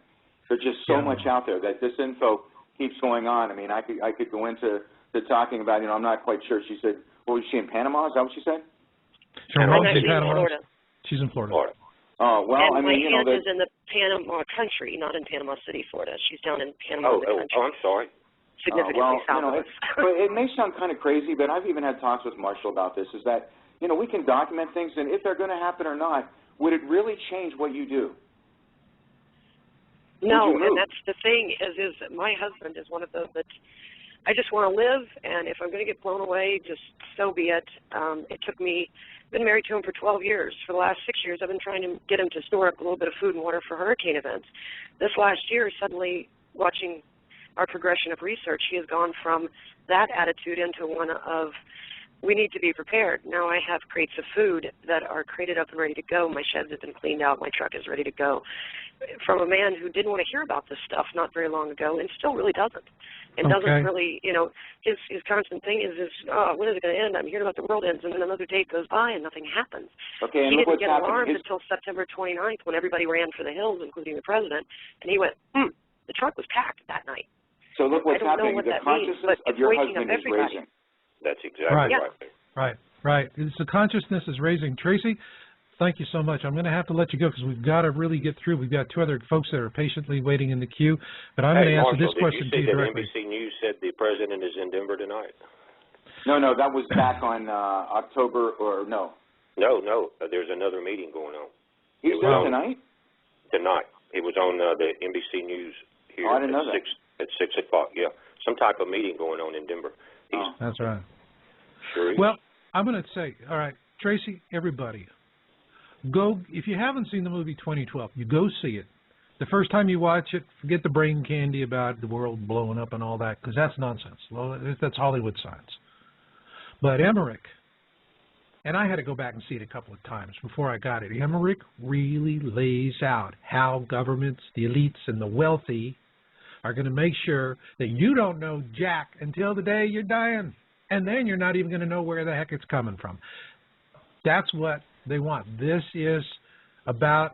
C: There's just so much out there that this info keeps going on. I mean, I could go into talking about, you know, I'm not quite sure. She said, what was she in Panama? Is that what she said?
A: Her mom's
D: I'm
A: in
D: actually in
A: Panama.
D: Florida.
A: She's in Florida.
C: Oh, well,
D: and
C: I mean,
D: my
C: you know,
D: aunt is in the Panama country, not in Panama City, Florida. She's down in Panama, the country.
B: I'm sorry.
D: Significantly south of us.
C: It may sound kind of crazy, but I've even had talks with Marshall about this, is that, you know, we can document things, and if they're going to happen or not, would it really change what you do?
D: No, and that's the thing, is my husband is one of those that I just want to live, and if I'm going to get blown away, just so be it. It took me, I've been married to him for 12 years. For the last 6 years, I've been trying to get him to store up a little bit of food and water for hurricane events. This last year, suddenly watching our progression of research, he has gone from that attitude into one of, we need to be prepared. Now I have crates of food that are crated up and ready to go. My sheds have been cleaned out. My truck is ready to go. From a man who didn't want to hear about this stuff not very long ago and still really doesn't. And doesn't really, you know, his constant thing is oh, when is it going to end? I'm hearing about the world ends, and then another date goes by and nothing happens.
C: Okay, and
D: he
C: look
D: didn't
C: what's
D: get alarmed
C: happened.
D: until September 29th when everybody ran for the hills, including the president, and he went, the truck was packed that night.
C: So look what's happening.
D: What
C: the
D: that means,
C: consciousness of your husband is raising.
B: That's exactly
A: Right. It's the consciousness is raising. Tracy, thank you so much. I'm going to have to let you go because we've got to really get through. We've got 2 other folks that are patiently waiting in the queue. But I'm going to answer this question to you directly.
B: NBC News said the president is in Denver tonight.
C: No, that was back on October, or no.
B: No, there's another meeting going on.
C: He's there tonight?
B: Tonight. It was on the NBC News here
C: I didn't know
B: At 6 o'clock, yeah. Some type of meeting going on in Denver.
A: That's right.
B: Sure is.
A: Well, I'm going to say, all right, Tracy, everybody, go, if you haven't seen the movie 2012, you go see it. The first time you watch it, forget the brain candy about the world blowing up and all that, because that's nonsense. Well, that's Hollywood science. But Emmerich, and I had to go back and see it a couple of times before I got it, Emmerich really lays out how governments, the elites, and the wealthy are going to make sure that you don't know jack until the day you're dying. And then you're not even going to know where the heck it's coming from. That's what they want. This is about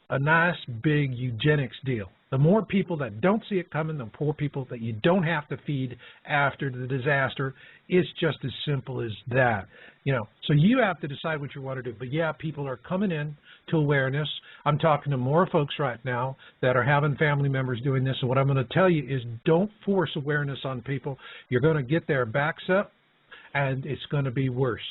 A: a nice big eugenics deal. The more people that don't see it coming, the more people that you don't have to feed after the disaster. It's just as simple as that. You know, so you have to decide what you want to do. But yeah, people are coming in to awareness. I'm talking to more folks right now that are having family members doing this. And what I'm going to tell you is don't force awareness on people. You're going to get their backs up, and it's going to be worse.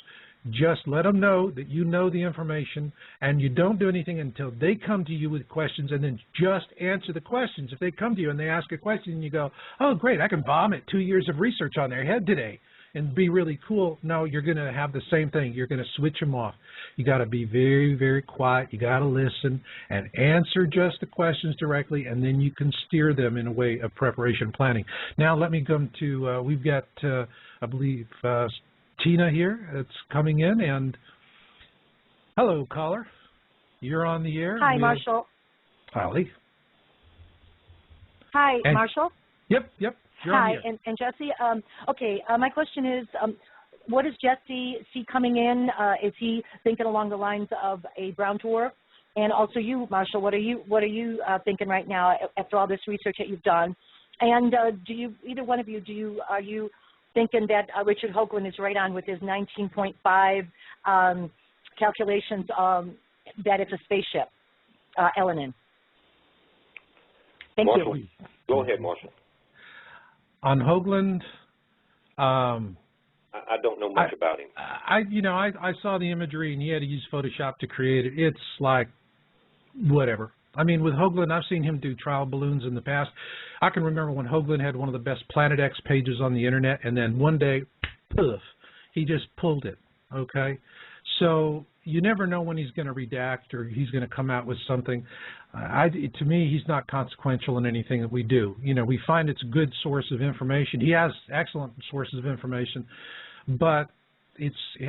A: Just let them know that you know the information, and you don't do anything until they come to you with questions, and then just answer the questions. If they come to you and they ask a question and you go, oh, great, I can vomit 2 years of research on their head today and be really cool. No, you're going to have the same thing. You're going to switch them off. You got to be very, very quiet. You got to listen and answer just the questions directly, and then you can steer them in a way of preparation planning. Now let me come to, we've got, I believe, Tina here that's coming in, and hello, caller. You're on the air.
E: Hi, Marshall.
A: Holly.
E: Hi, Marshall.
A: Yep. You're
E: Hi,
A: on the air.
E: and Jesse. My question is, what does Jesse see coming in? Is he thinking along the lines of a brown dwarf? And also you, Marshall, what are you thinking right now after all this research that you've done? And do you, either one of you, are you thinking that Richard Hoagland is right on with his 19.5 calculations that it's a spaceship, Elinin? Thank
B: Marshall,
E: you.
B: Go ahead, Marshall.
A: On Hoagland,
B: I don't know much about him.
A: I saw the imagery, and he had to use Photoshop to create it. It's like whatever. I mean, with Hoagland, I've seen him do trial balloons in the past. I can remember when Hoagland had one of the best Planet X pages on the internet, and then one day, poof, he just pulled it, okay? So you never know when he's going to redact or he's going to come out with something. To me, he's not consequential in anything that we do. You know, we find it's a good source of information. He has excellent sources of information, but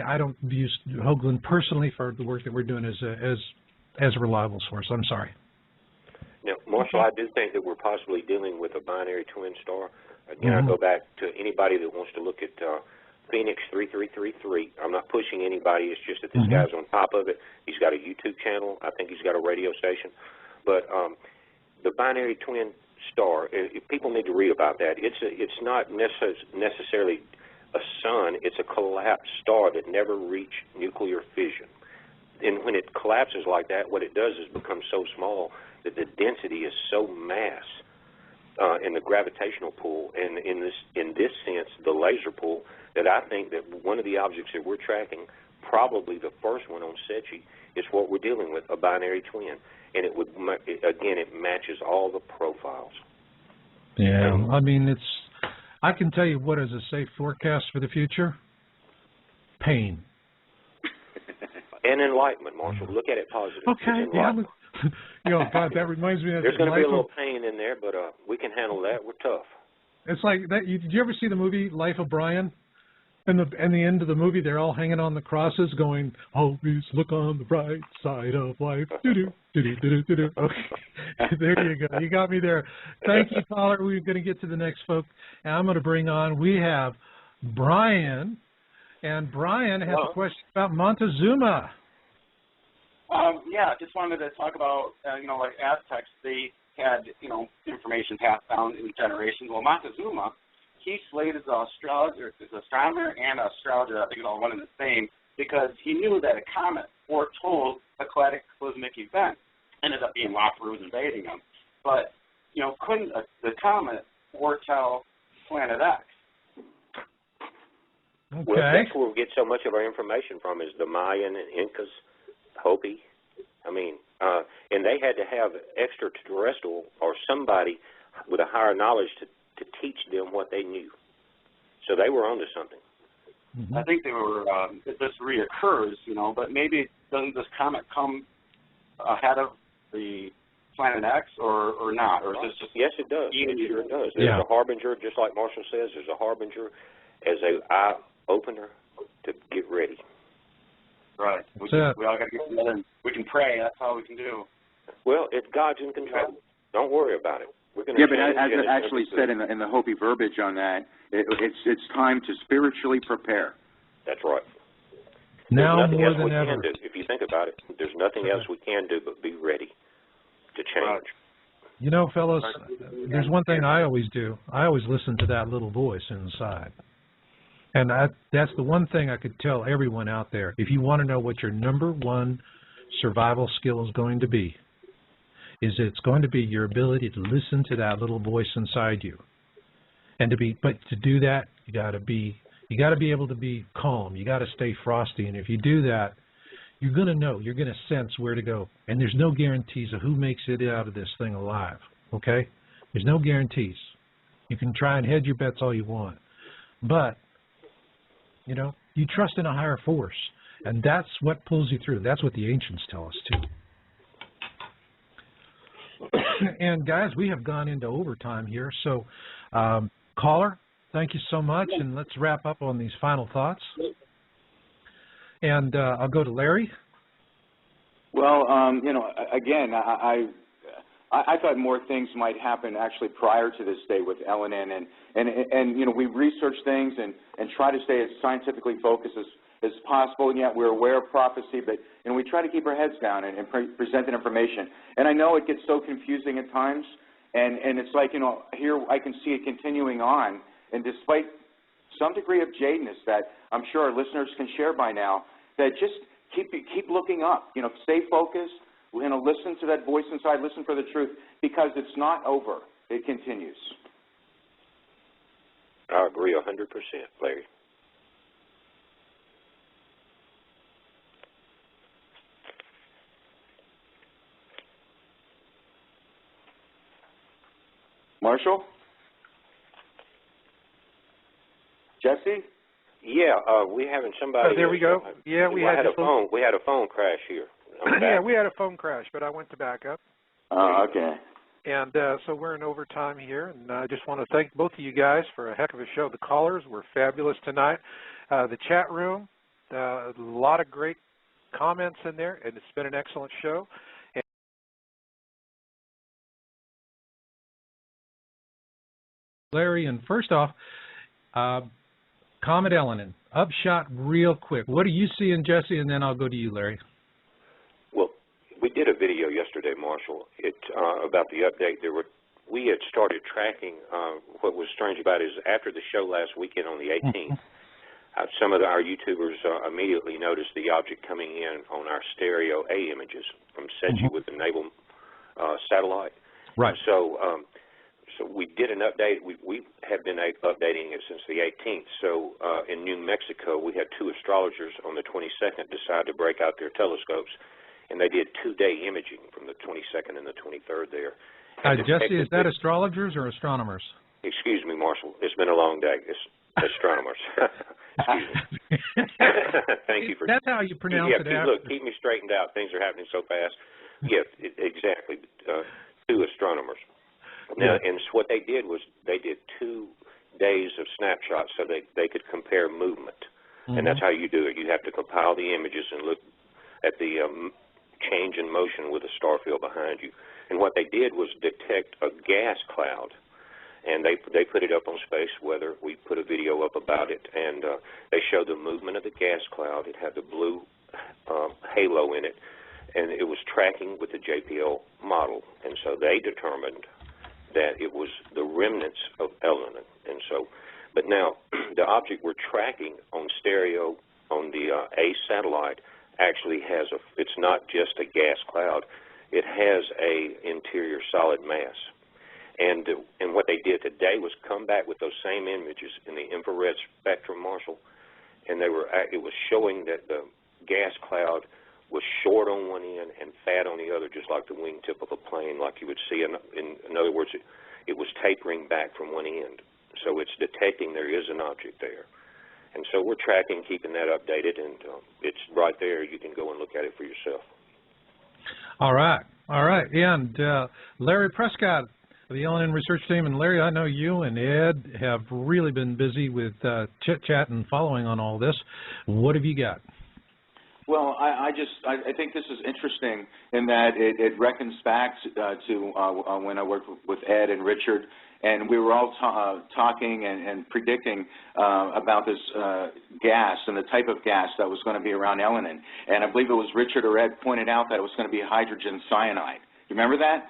A: I don't view Hoagland personally for the work that we're doing as a reliable source. I'm sorry.
B: Now, Marshall, I do think that we're possibly dealing with a binary twin star. Again, I go back to anybody that wants to look at Phoenix 3333. I'm not pushing anybody. It's just that this guy's on top of it. He's got a YouTube channel. I think he's got a radio station. But the binary twin star, people need to read about that. It's not necessarily a sun. It's a collapsed star that never reached nuclear fission. And when it collapses like that, what it does is become so small that the density is so mass in the gravitational pull, and in this sense, the laser pull, that I think that one of the objects that we're tracking, probably the first one on SETI, is what we're dealing with, a binary twin. And it would, again, it matches all the profiles.
A: Yeah, I mean, I can tell you what is a safe forecast for the future. Pain.
B: And enlightenment, Marshall. Look at it positive.
A: Okay, yeah. God, that reminds me of
B: there's going to be a little pain in there, but we can handle that. We're tough.
A: It's like that. Did you ever see the movie Life of Brian? And the end of the movie, they're all hanging on the crosses, going, "Always look on the bright side of life." Do-do, do-do, do-do, do-do. Okay, there you go. You got me there. Thank you, caller. We're going to get to the next folk, and I'm going to bring on. We have Brian, and Brian has a question about Montezuma.
F: Yeah, just wanted to talk about, like Aztecs, they had, information passed down in generations. Well, Montezuma, he slayed as an astronomer and an astrologer, I think it's all one and the same, because he knew that a comet foretold a cataclysmic event. Ended up being La Perouse invading him. But, couldn't the comet foretell Planet X?
A: Okay.
B: Well, that's where we get so much of our information from, is the Mayan and Incas, Hopi. I mean, and they had to have extraterrestrial or somebody with a higher knowledge to teach them what they knew. So they were onto something.
F: I think they were, this reoccurs, you know, but maybe doesn't this comet come ahead of the Planet X or not? Or is this just...
B: Yes, it does. It sure does. There's a harbinger, just like Marshall says, there's a harbinger as an eye-opener to get ready.
F: Right. We all got to get together and we can pray. That's all we can do.
B: Well, if God's in control, don't worry about it. We're going to
C: but as it actually said in the Hopi verbiage on that, it's time to spiritually prepare.
B: That's right.
A: Now more than ever.
B: If you think about it, there's nothing else we can do but be ready to change.
A: You know, fellas, there's one thing I always do. I always listen to that little voice inside. And that's the one thing I could tell everyone out there. If you want to know what your number one survival skill is going to be, it's going to be your ability to listen to that little voice inside you. And but to do that, you got to be able to be calm. You got to stay frosty. And if you do that, you're going to know, you're going to sense where to go. And there's no guarantees of who makes it out of this thing alive, okay? There's no guarantees. You can try and hedge your bets all you want. But, you know, you trust in a higher force. And that's what pulls you through. That's what the ancients tell us, too. And, guys, we have gone into overtime here. So, caller, thank you so much. And let's wrap up on these final thoughts. And I'll go to Larry.
C: Well, you know, again, I thought more things might happen actually prior to this day with Elinin, and you know, we research things and try to stay as scientifically focused as possible, and yet we're aware of prophecy, but you know, we try to keep our heads down and present the information. And I know it gets so confusing at times, and it's like, you know, here I can see it continuing on, and despite some degree of jadedness that I'm sure our listeners can share by now, that just keep looking up, you know, stay focused, you know, listen to that voice inside, listen for the truth, because it's not over. It continues.
B: I agree 100%, Larry.
C: Marshall? Jesse?
B: Yeah, we having somebody.
G: Oh, there we go. Yeah, we had
B: a phone. We had a phone crash here.
G: Yeah, we had a phone crash, but I went to back up.
C: Oh, okay.
G: And so we're in overtime here, and I just want to thank both of you guys for a heck of a show. The callers were fabulous tonight. The chat room, a lot of great comments in there, and it's been an excellent show.
A: Larry, and first off, Comet Elinin, upshot real quick. What do you see in Jesse, and then I'll go to you, Larry.
B: Well, we did a video yesterday, Marshall, about the update. We had started tracking. What was strange about it is after the show last weekend on the 18th, some of our YouTubers immediately noticed the object coming in on our stereo A images from SETI with the naval satellite.
A: Right.
B: So we did an update. We have been updating it since the 18th. So in New Mexico, we had two astrologers on the 22nd decide to break out their telescopes, and they did 2-day imaging from the 22nd and the 23rd there.
A: Jesse, is that astrologers or astronomers?
B: Excuse me, Marshall. It's been a long day. It's astronomers. Excuse me. Thank you for.
A: That's how you pronounce it.
B: Look, keep me straightened out. Things are happening so fast. Yeah, exactly. Two astronomers. Now, and what they did was they did 2 days of snapshots so they could compare movement. And that's how you do it. You have to compile the images and look at the change in motion with a star field behind you. And what they did was detect a gas cloud, and they put it up on Space Weather. We put a video up about it, and they showed the movement of the gas cloud. It had the blue halo in it, and it was tracking with the JPL model. And so they determined that it was the remnants of Elinin. And so, but now the object we're tracking on stereo on the A satellite actually has it's not just a gas cloud, it has a interior solid mass. And what they did today was come back with those same images in the infrared spectrum, Marshall, and it was showing that the gas cloud was short on one end and fat on the other, just like the wingtip of a plane, like you would see. In other words, it was tapering back from one end. So it's detecting there is an object there. And so we're tracking, keeping that updated, and it's right there. You can go and look at it for yourself.
A: All right. All right. And Larry Prescott of the Elinin research team. And Larry, I know you and Ed have really been busy with chit-chat and following on all this. What have you got?
C: Well, I think this is interesting in that it reckons back to when I worked with Ed and Richard, and we were all talking and predicting about this gas and the type of gas that was going to be around Elinin. And I believe it was Richard or Ed pointed out that it was going to be hydrogen cyanide. You remember that?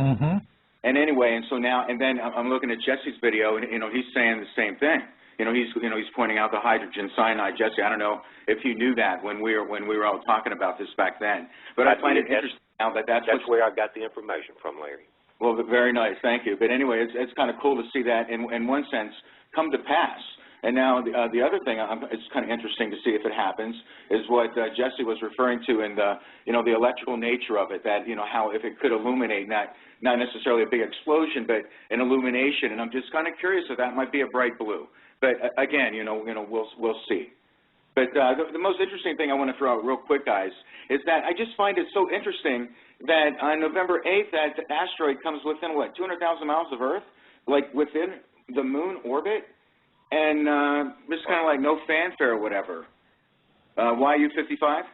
A: Mm-hmm.
C: And anyway, and so now, and then I'm looking at Jesse's video, and he's saying the same thing. He's pointing out the hydrogen cyanide. Jesse, I don't know if you knew that when we were all talking about this back then, but I find it interesting now that that's
B: where I got the information from, Larry.
C: Well, very nice, thank you. But anyway, it's kind of cool to see that in one sense come to pass. And now the other thing, it's kind of interesting to see if it happens, is what Jesse was referring to in the electrical nature of it. That how if it could illuminate, not necessarily a big explosion, but an illumination. And I'm just kind of curious if that might be a bright blue. But again, we'll see. But the most interesting thing I want to throw out real quick, guys, is that I just find it so interesting that on November 8th, that asteroid comes within, what, 200,000 miles of Earth, like within the moon orbit, and just kind of like no fanfare or whatever. YU-55?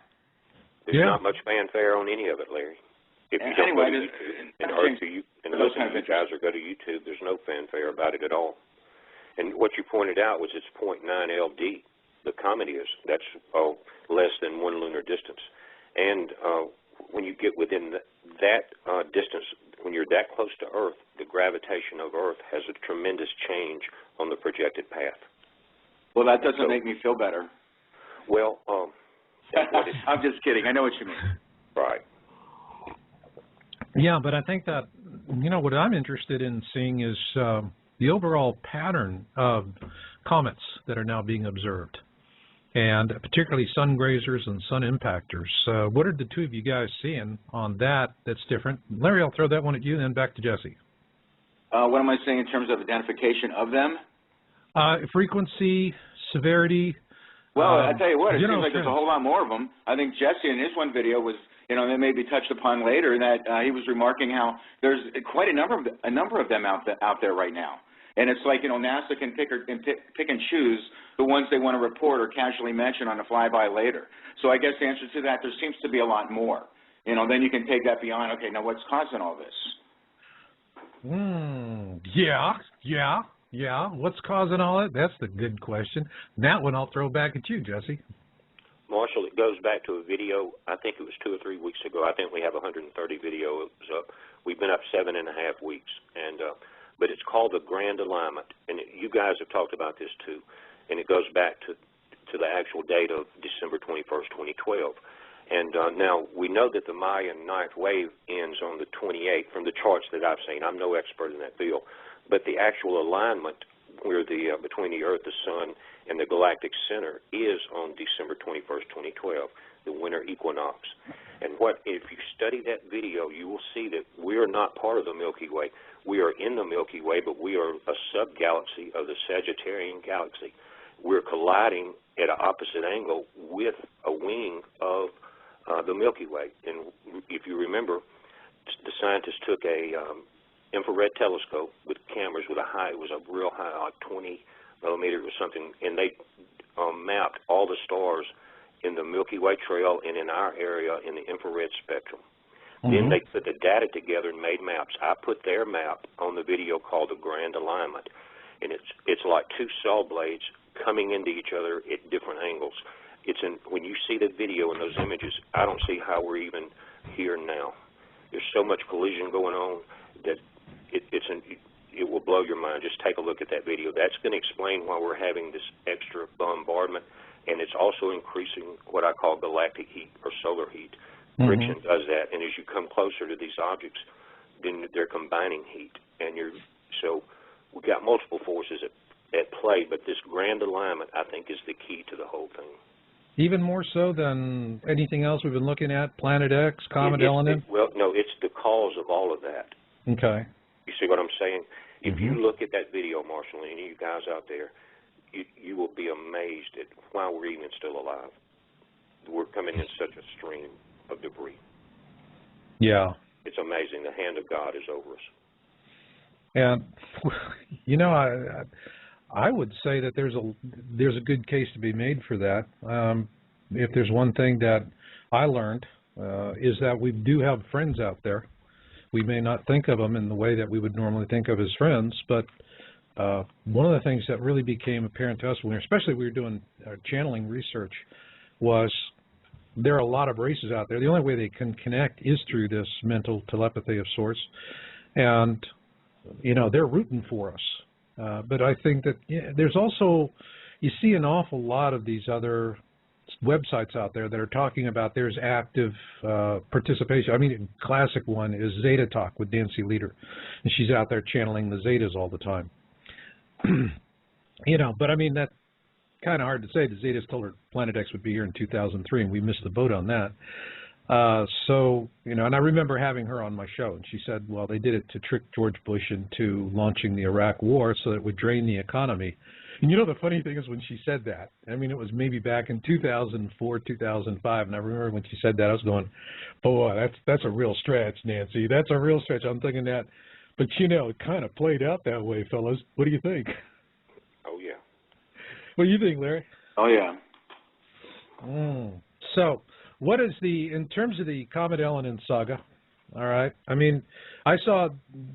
B: There's not much fanfare on any of it, Larry. If you don't go to YouTube, and those of you guys go to YouTube, there's no fanfare about it at all. And what you pointed out was it's 0.9 LD. The comet is. That's less than 1 lunar distance. And when you get within that distance, when you're that close to Earth, the gravitation of Earth has a tremendous change on the projected path.
C: Well, that doesn't make me feel better.
B: Well,
C: I'm just kidding. I know what you mean.
B: Right.
A: Yeah, but I think that, what I'm interested in seeing is the overall pattern of comets that are now being observed, and particularly sun grazers and sun impactors. What are the two of you guys seeing on that that's different? Larry, I'll throw that one at you, then back to Jesse.
C: What am I saying in terms of identification of them?
A: Frequency, severity.
C: Well, I tell you what, it seems like there's a whole lot more of them. I think Jesse in his one video was, that may be touched upon later, that he was remarking how there's quite a number of them out there right now. And it's like, NASA can pick and choose the ones they want to report or casually mention on a flyby later. So I guess the answer to that, there seems to be a lot more. Then you can take that beyond, okay, now what's causing all this?
A: Yeah. What's causing all that? That's the good question. That one I'll throw back at you, Jesse.
B: Marshall, it goes back to a video, I think it was 2 or 3 weeks ago. I think we have 130 videos up. We've been up 7.5 weeks. But it's called the Grand Alignment, and you guys have talked about this too, and it goes back to the actual date of December 21st, 2012. And now we know that the Mayan ninth wave ends on the 28th from the charts that I've seen. I'm no expert in that field, but the actual alignment where between the Earth, the Sun, and the galactic center is on December 21st, 2012, the winter equinox. And if you study that video, you will see that we are not part of the Milky Way. We are in the Milky Way, but we are a sub-galaxy of the Sagittarian galaxy. We're colliding at an opposite angle with a wing of the Milky Way. And if you remember, the scientists took a infrared telescope with cameras with it was a real high, like 20 millimeters or something, and they mapped all the stars in the Milky Way trail and in our area in the infrared spectrum. Then they put the data together and made maps. I put their map on the video called the Grand Alignment, and it's like two saw blades coming into each other at different angles. When you see the video and those images, I don't see how we're even here now. There's so much collision going on that it will blow your mind. Just take a look at that video. That's going to explain why we're having this extra bombardment, and it's also increasing what I call galactic heat or solar heat. Friction does that, and as you come closer to these objects, then they're combining heat, and so we've got multiple forces at play. But this Grand Alignment, I think, is the key to the whole thing.
A: Even more so than anything else we've been looking at, Planet X, Comet Elinin?
B: Well, no, it's the cause of all of that.
A: Okay.
B: You see what I'm saying? If you look at that video, Marshall, and any of you guys out there, you will be amazed at why we're even still alive. We're coming in such a stream of debris.
A: Yeah.
B: It's amazing. The hand of God is over us.
A: And, you know, I would say that there's a good case to be made for that. If there's one thing that I learned is that we do have friends out there. We may not think of them in the way that we would normally think of as friends, but one of the things that really became apparent to us, especially when we were doing channeling research, was there are a lot of races out there. The only way they can connect is through this mental telepathy of sorts, and you know, they're rooting for us. But I think that there's also, you see an awful lot of these other websites out there that are talking about there's active participation. I mean, a classic one is Zeta Talk with Nancy Leader, and she's out there channeling the Zetas all the time. You know, but I mean, that's kind of hard to say. The Zetas told her Planet X would be here in 2003, and we missed the boat on that. So, you know, and I remember having her on my show, and she said, well, they did it to trick George Bush into launching the Iraq War so that it would drain the economy. And you know, the funny thing is when she said that, I mean, it was maybe back in 2004, 2005, and I remember when she said that, I was going, boy, that's a real stretch, Nancy. That's a real stretch. I'm thinking that. But, you know, it kind of played out that way, fellas. What do you think?
B: Oh, yeah.
A: What do you think, Larry?
C: Oh, yeah.
A: So, what is in terms of the Comet Elinin saga, all right, I mean, I saw,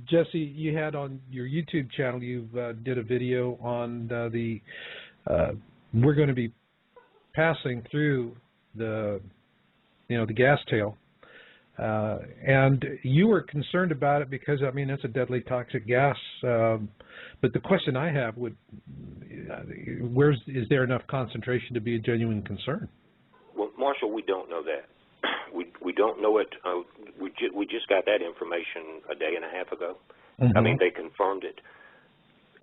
A: Jesse, you had on your YouTube channel, you did a video on we're going to be passing through the gas tail, and you were concerned about it because, I mean, it's a deadly toxic gas, but the question I have is there enough concentration to be a genuine concern?
B: Well, Marshall, we don't know that. We don't know it. We just got that information a day and a half ago. I mean, they confirmed it,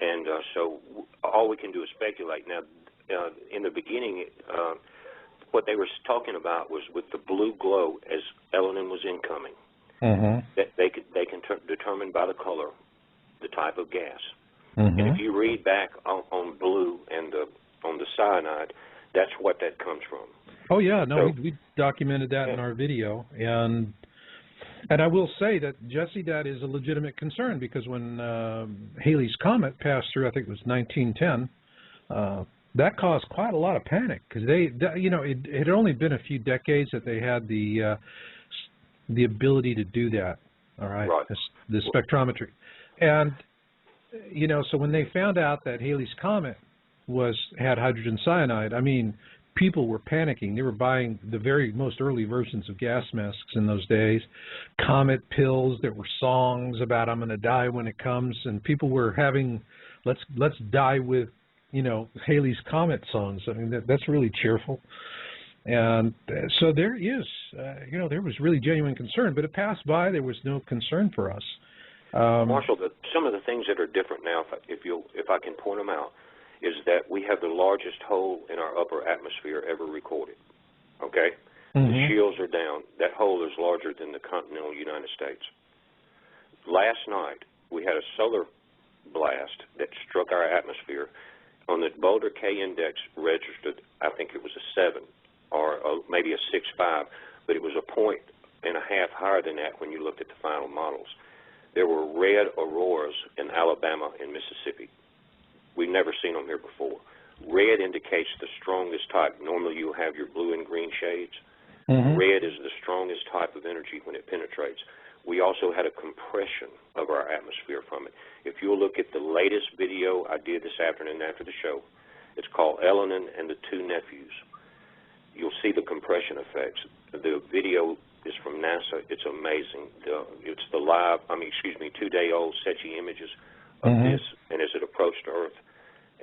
B: and so all we can do is speculate. Now, in the beginning, what they were talking about was with the blue glow as Elinin was incoming. That they can determine by the color the type of gas. And if you read back on blue and on the cyanide, that's what that comes from.
A: Oh yeah, no, we documented that in our video, and I will say that, Jesse, that is a legitimate concern because when Halley's Comet passed through, I think it was 1910, that caused quite a lot of panic because it had only been a few decades that they had the ability to do that. All right, the spectrometry, and you know, so when they found out that Halley's Comet had hydrogen cyanide, I mean, people were panicking. They were buying the very most early versions of gas masks in those days, Comet pills. There were songs about I'm going to die when it comes, and people were having let's die with, you know, Halley's Comet songs. I mean, that's really cheerful. And so there is, you know, there was really genuine concern, but it passed by. There was no concern for us.
B: Marshall, some of the things that are different now, if I can point them out, is that we have the largest hole in our upper atmosphere ever recorded, okay? The shields are down. That hole is larger than the continental United States. Last night, we had a solar blast that struck our atmosphere. On the Boulder K index registered, I think it was a 7 or maybe a 6.5, but it was a 1.5 higher than that when you looked at the final models. There were red auroras in Alabama and Mississippi. We've never seen them here before. Red indicates the strongest type. Normally you'll have your blue and green shades. Red is the strongest type of energy when it penetrates. We also had a compression of our atmosphere from it. If you'll look at the latest video I did this afternoon after the show, it's called Elinin and the Two Nephews. You'll see the compression effects. The video is from NASA. It's amazing. It's the 2-day-old SETI images of this, and as it approached Earth,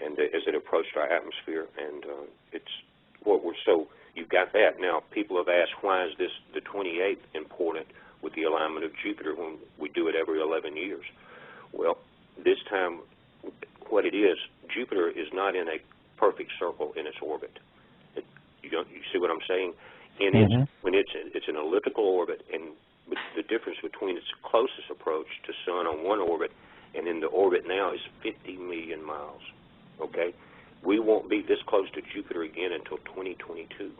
B: and as it approached our atmosphere, and it's what we're so. You've got that. Now, people have asked, why is this the 28th important with the alignment of Jupiter when we do it every 11 years? Well, this time, what it is, Jupiter is not in a perfect circle in its orbit. You see what I'm saying? When it's an elliptical orbit, and the difference between its closest approach to Sun on one orbit and in the orbit now is 50 million miles, okay? We won't be this close to Jupiter again until 2022.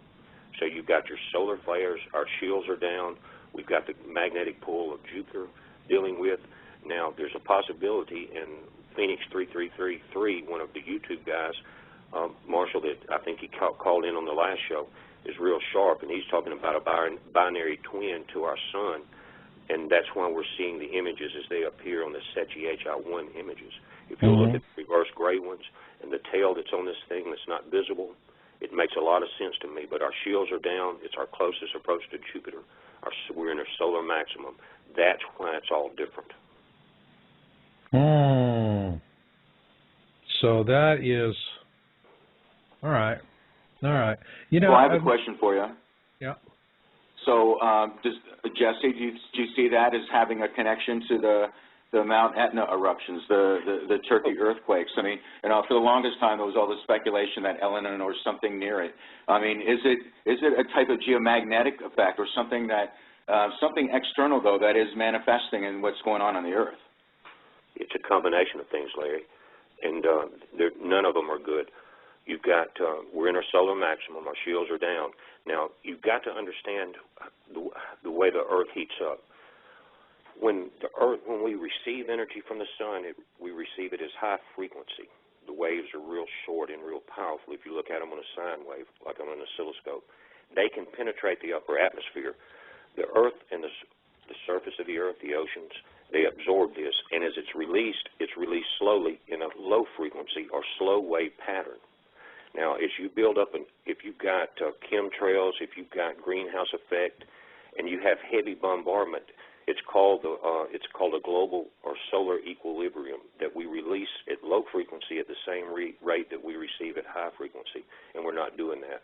B: So you've got your solar flares, our shields are down, we've got the magnetic pull of Jupiter dealing with. Now, there's a possibility, and Phoenix 3333, one of the YouTube guys, Marshall, that I think he called in on the last show, is real sharp, and he's talking about a binary twin to our sun, and that's why we're seeing the images as they appear on the SETI-1 images. If you look at the reverse gray ones and the tail that's on this thing that's not visible, it makes a lot of sense to me, but our shields are down. It's our closest approach to Jupiter. We're in a solar maximum. That's why it's all different.
A: So that is, all right. You know,
C: well, I have a question for you.
A: Yeah.
C: So, Jesse, do you see that as having a connection to the Mount Etna eruptions, the Turkey earthquakes? I mean, you know, for the longest time there was all this speculation that Elinin or something near it. I mean, is it a type of geomagnetic effect or something that something external though that is manifesting in what's going on the Earth?
B: It's a combination of things, Larry, and none of them are good. You've got, we're in our solar maximum, our shields are down. Now, you've got to understand the way the Earth heats up. When we receive energy from the sun, we receive it as high frequency. The waves are real short and real powerful. If you look at them on a sine wave, like on an oscilloscope, they can penetrate the upper atmosphere. The Earth and the surface of the Earth, the oceans, they absorb this, and as it's released slowly in a low frequency or slow wave pattern. Now, as you build up, if you've got chemtrails, if you've got greenhouse effect, and you have heavy bombardment, it's called a global or solar equilibrium that we release at low frequency at the same rate that we receive at high frequency, and we're not doing that.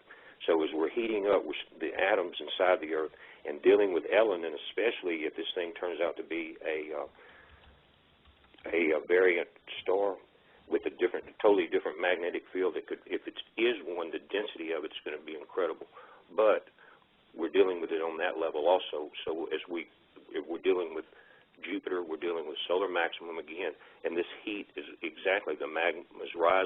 B: So as we're heating up the atoms inside the Earth and dealing with Elinin, especially if this thing turns out to be a variant star with a totally different magnetic field, that could, if it is one, the density of it's going to be incredible. But we're dealing with it on that level also. So if we're dealing with Jupiter, we're dealing with solar maximum again, and this heat is exactly the magma's rise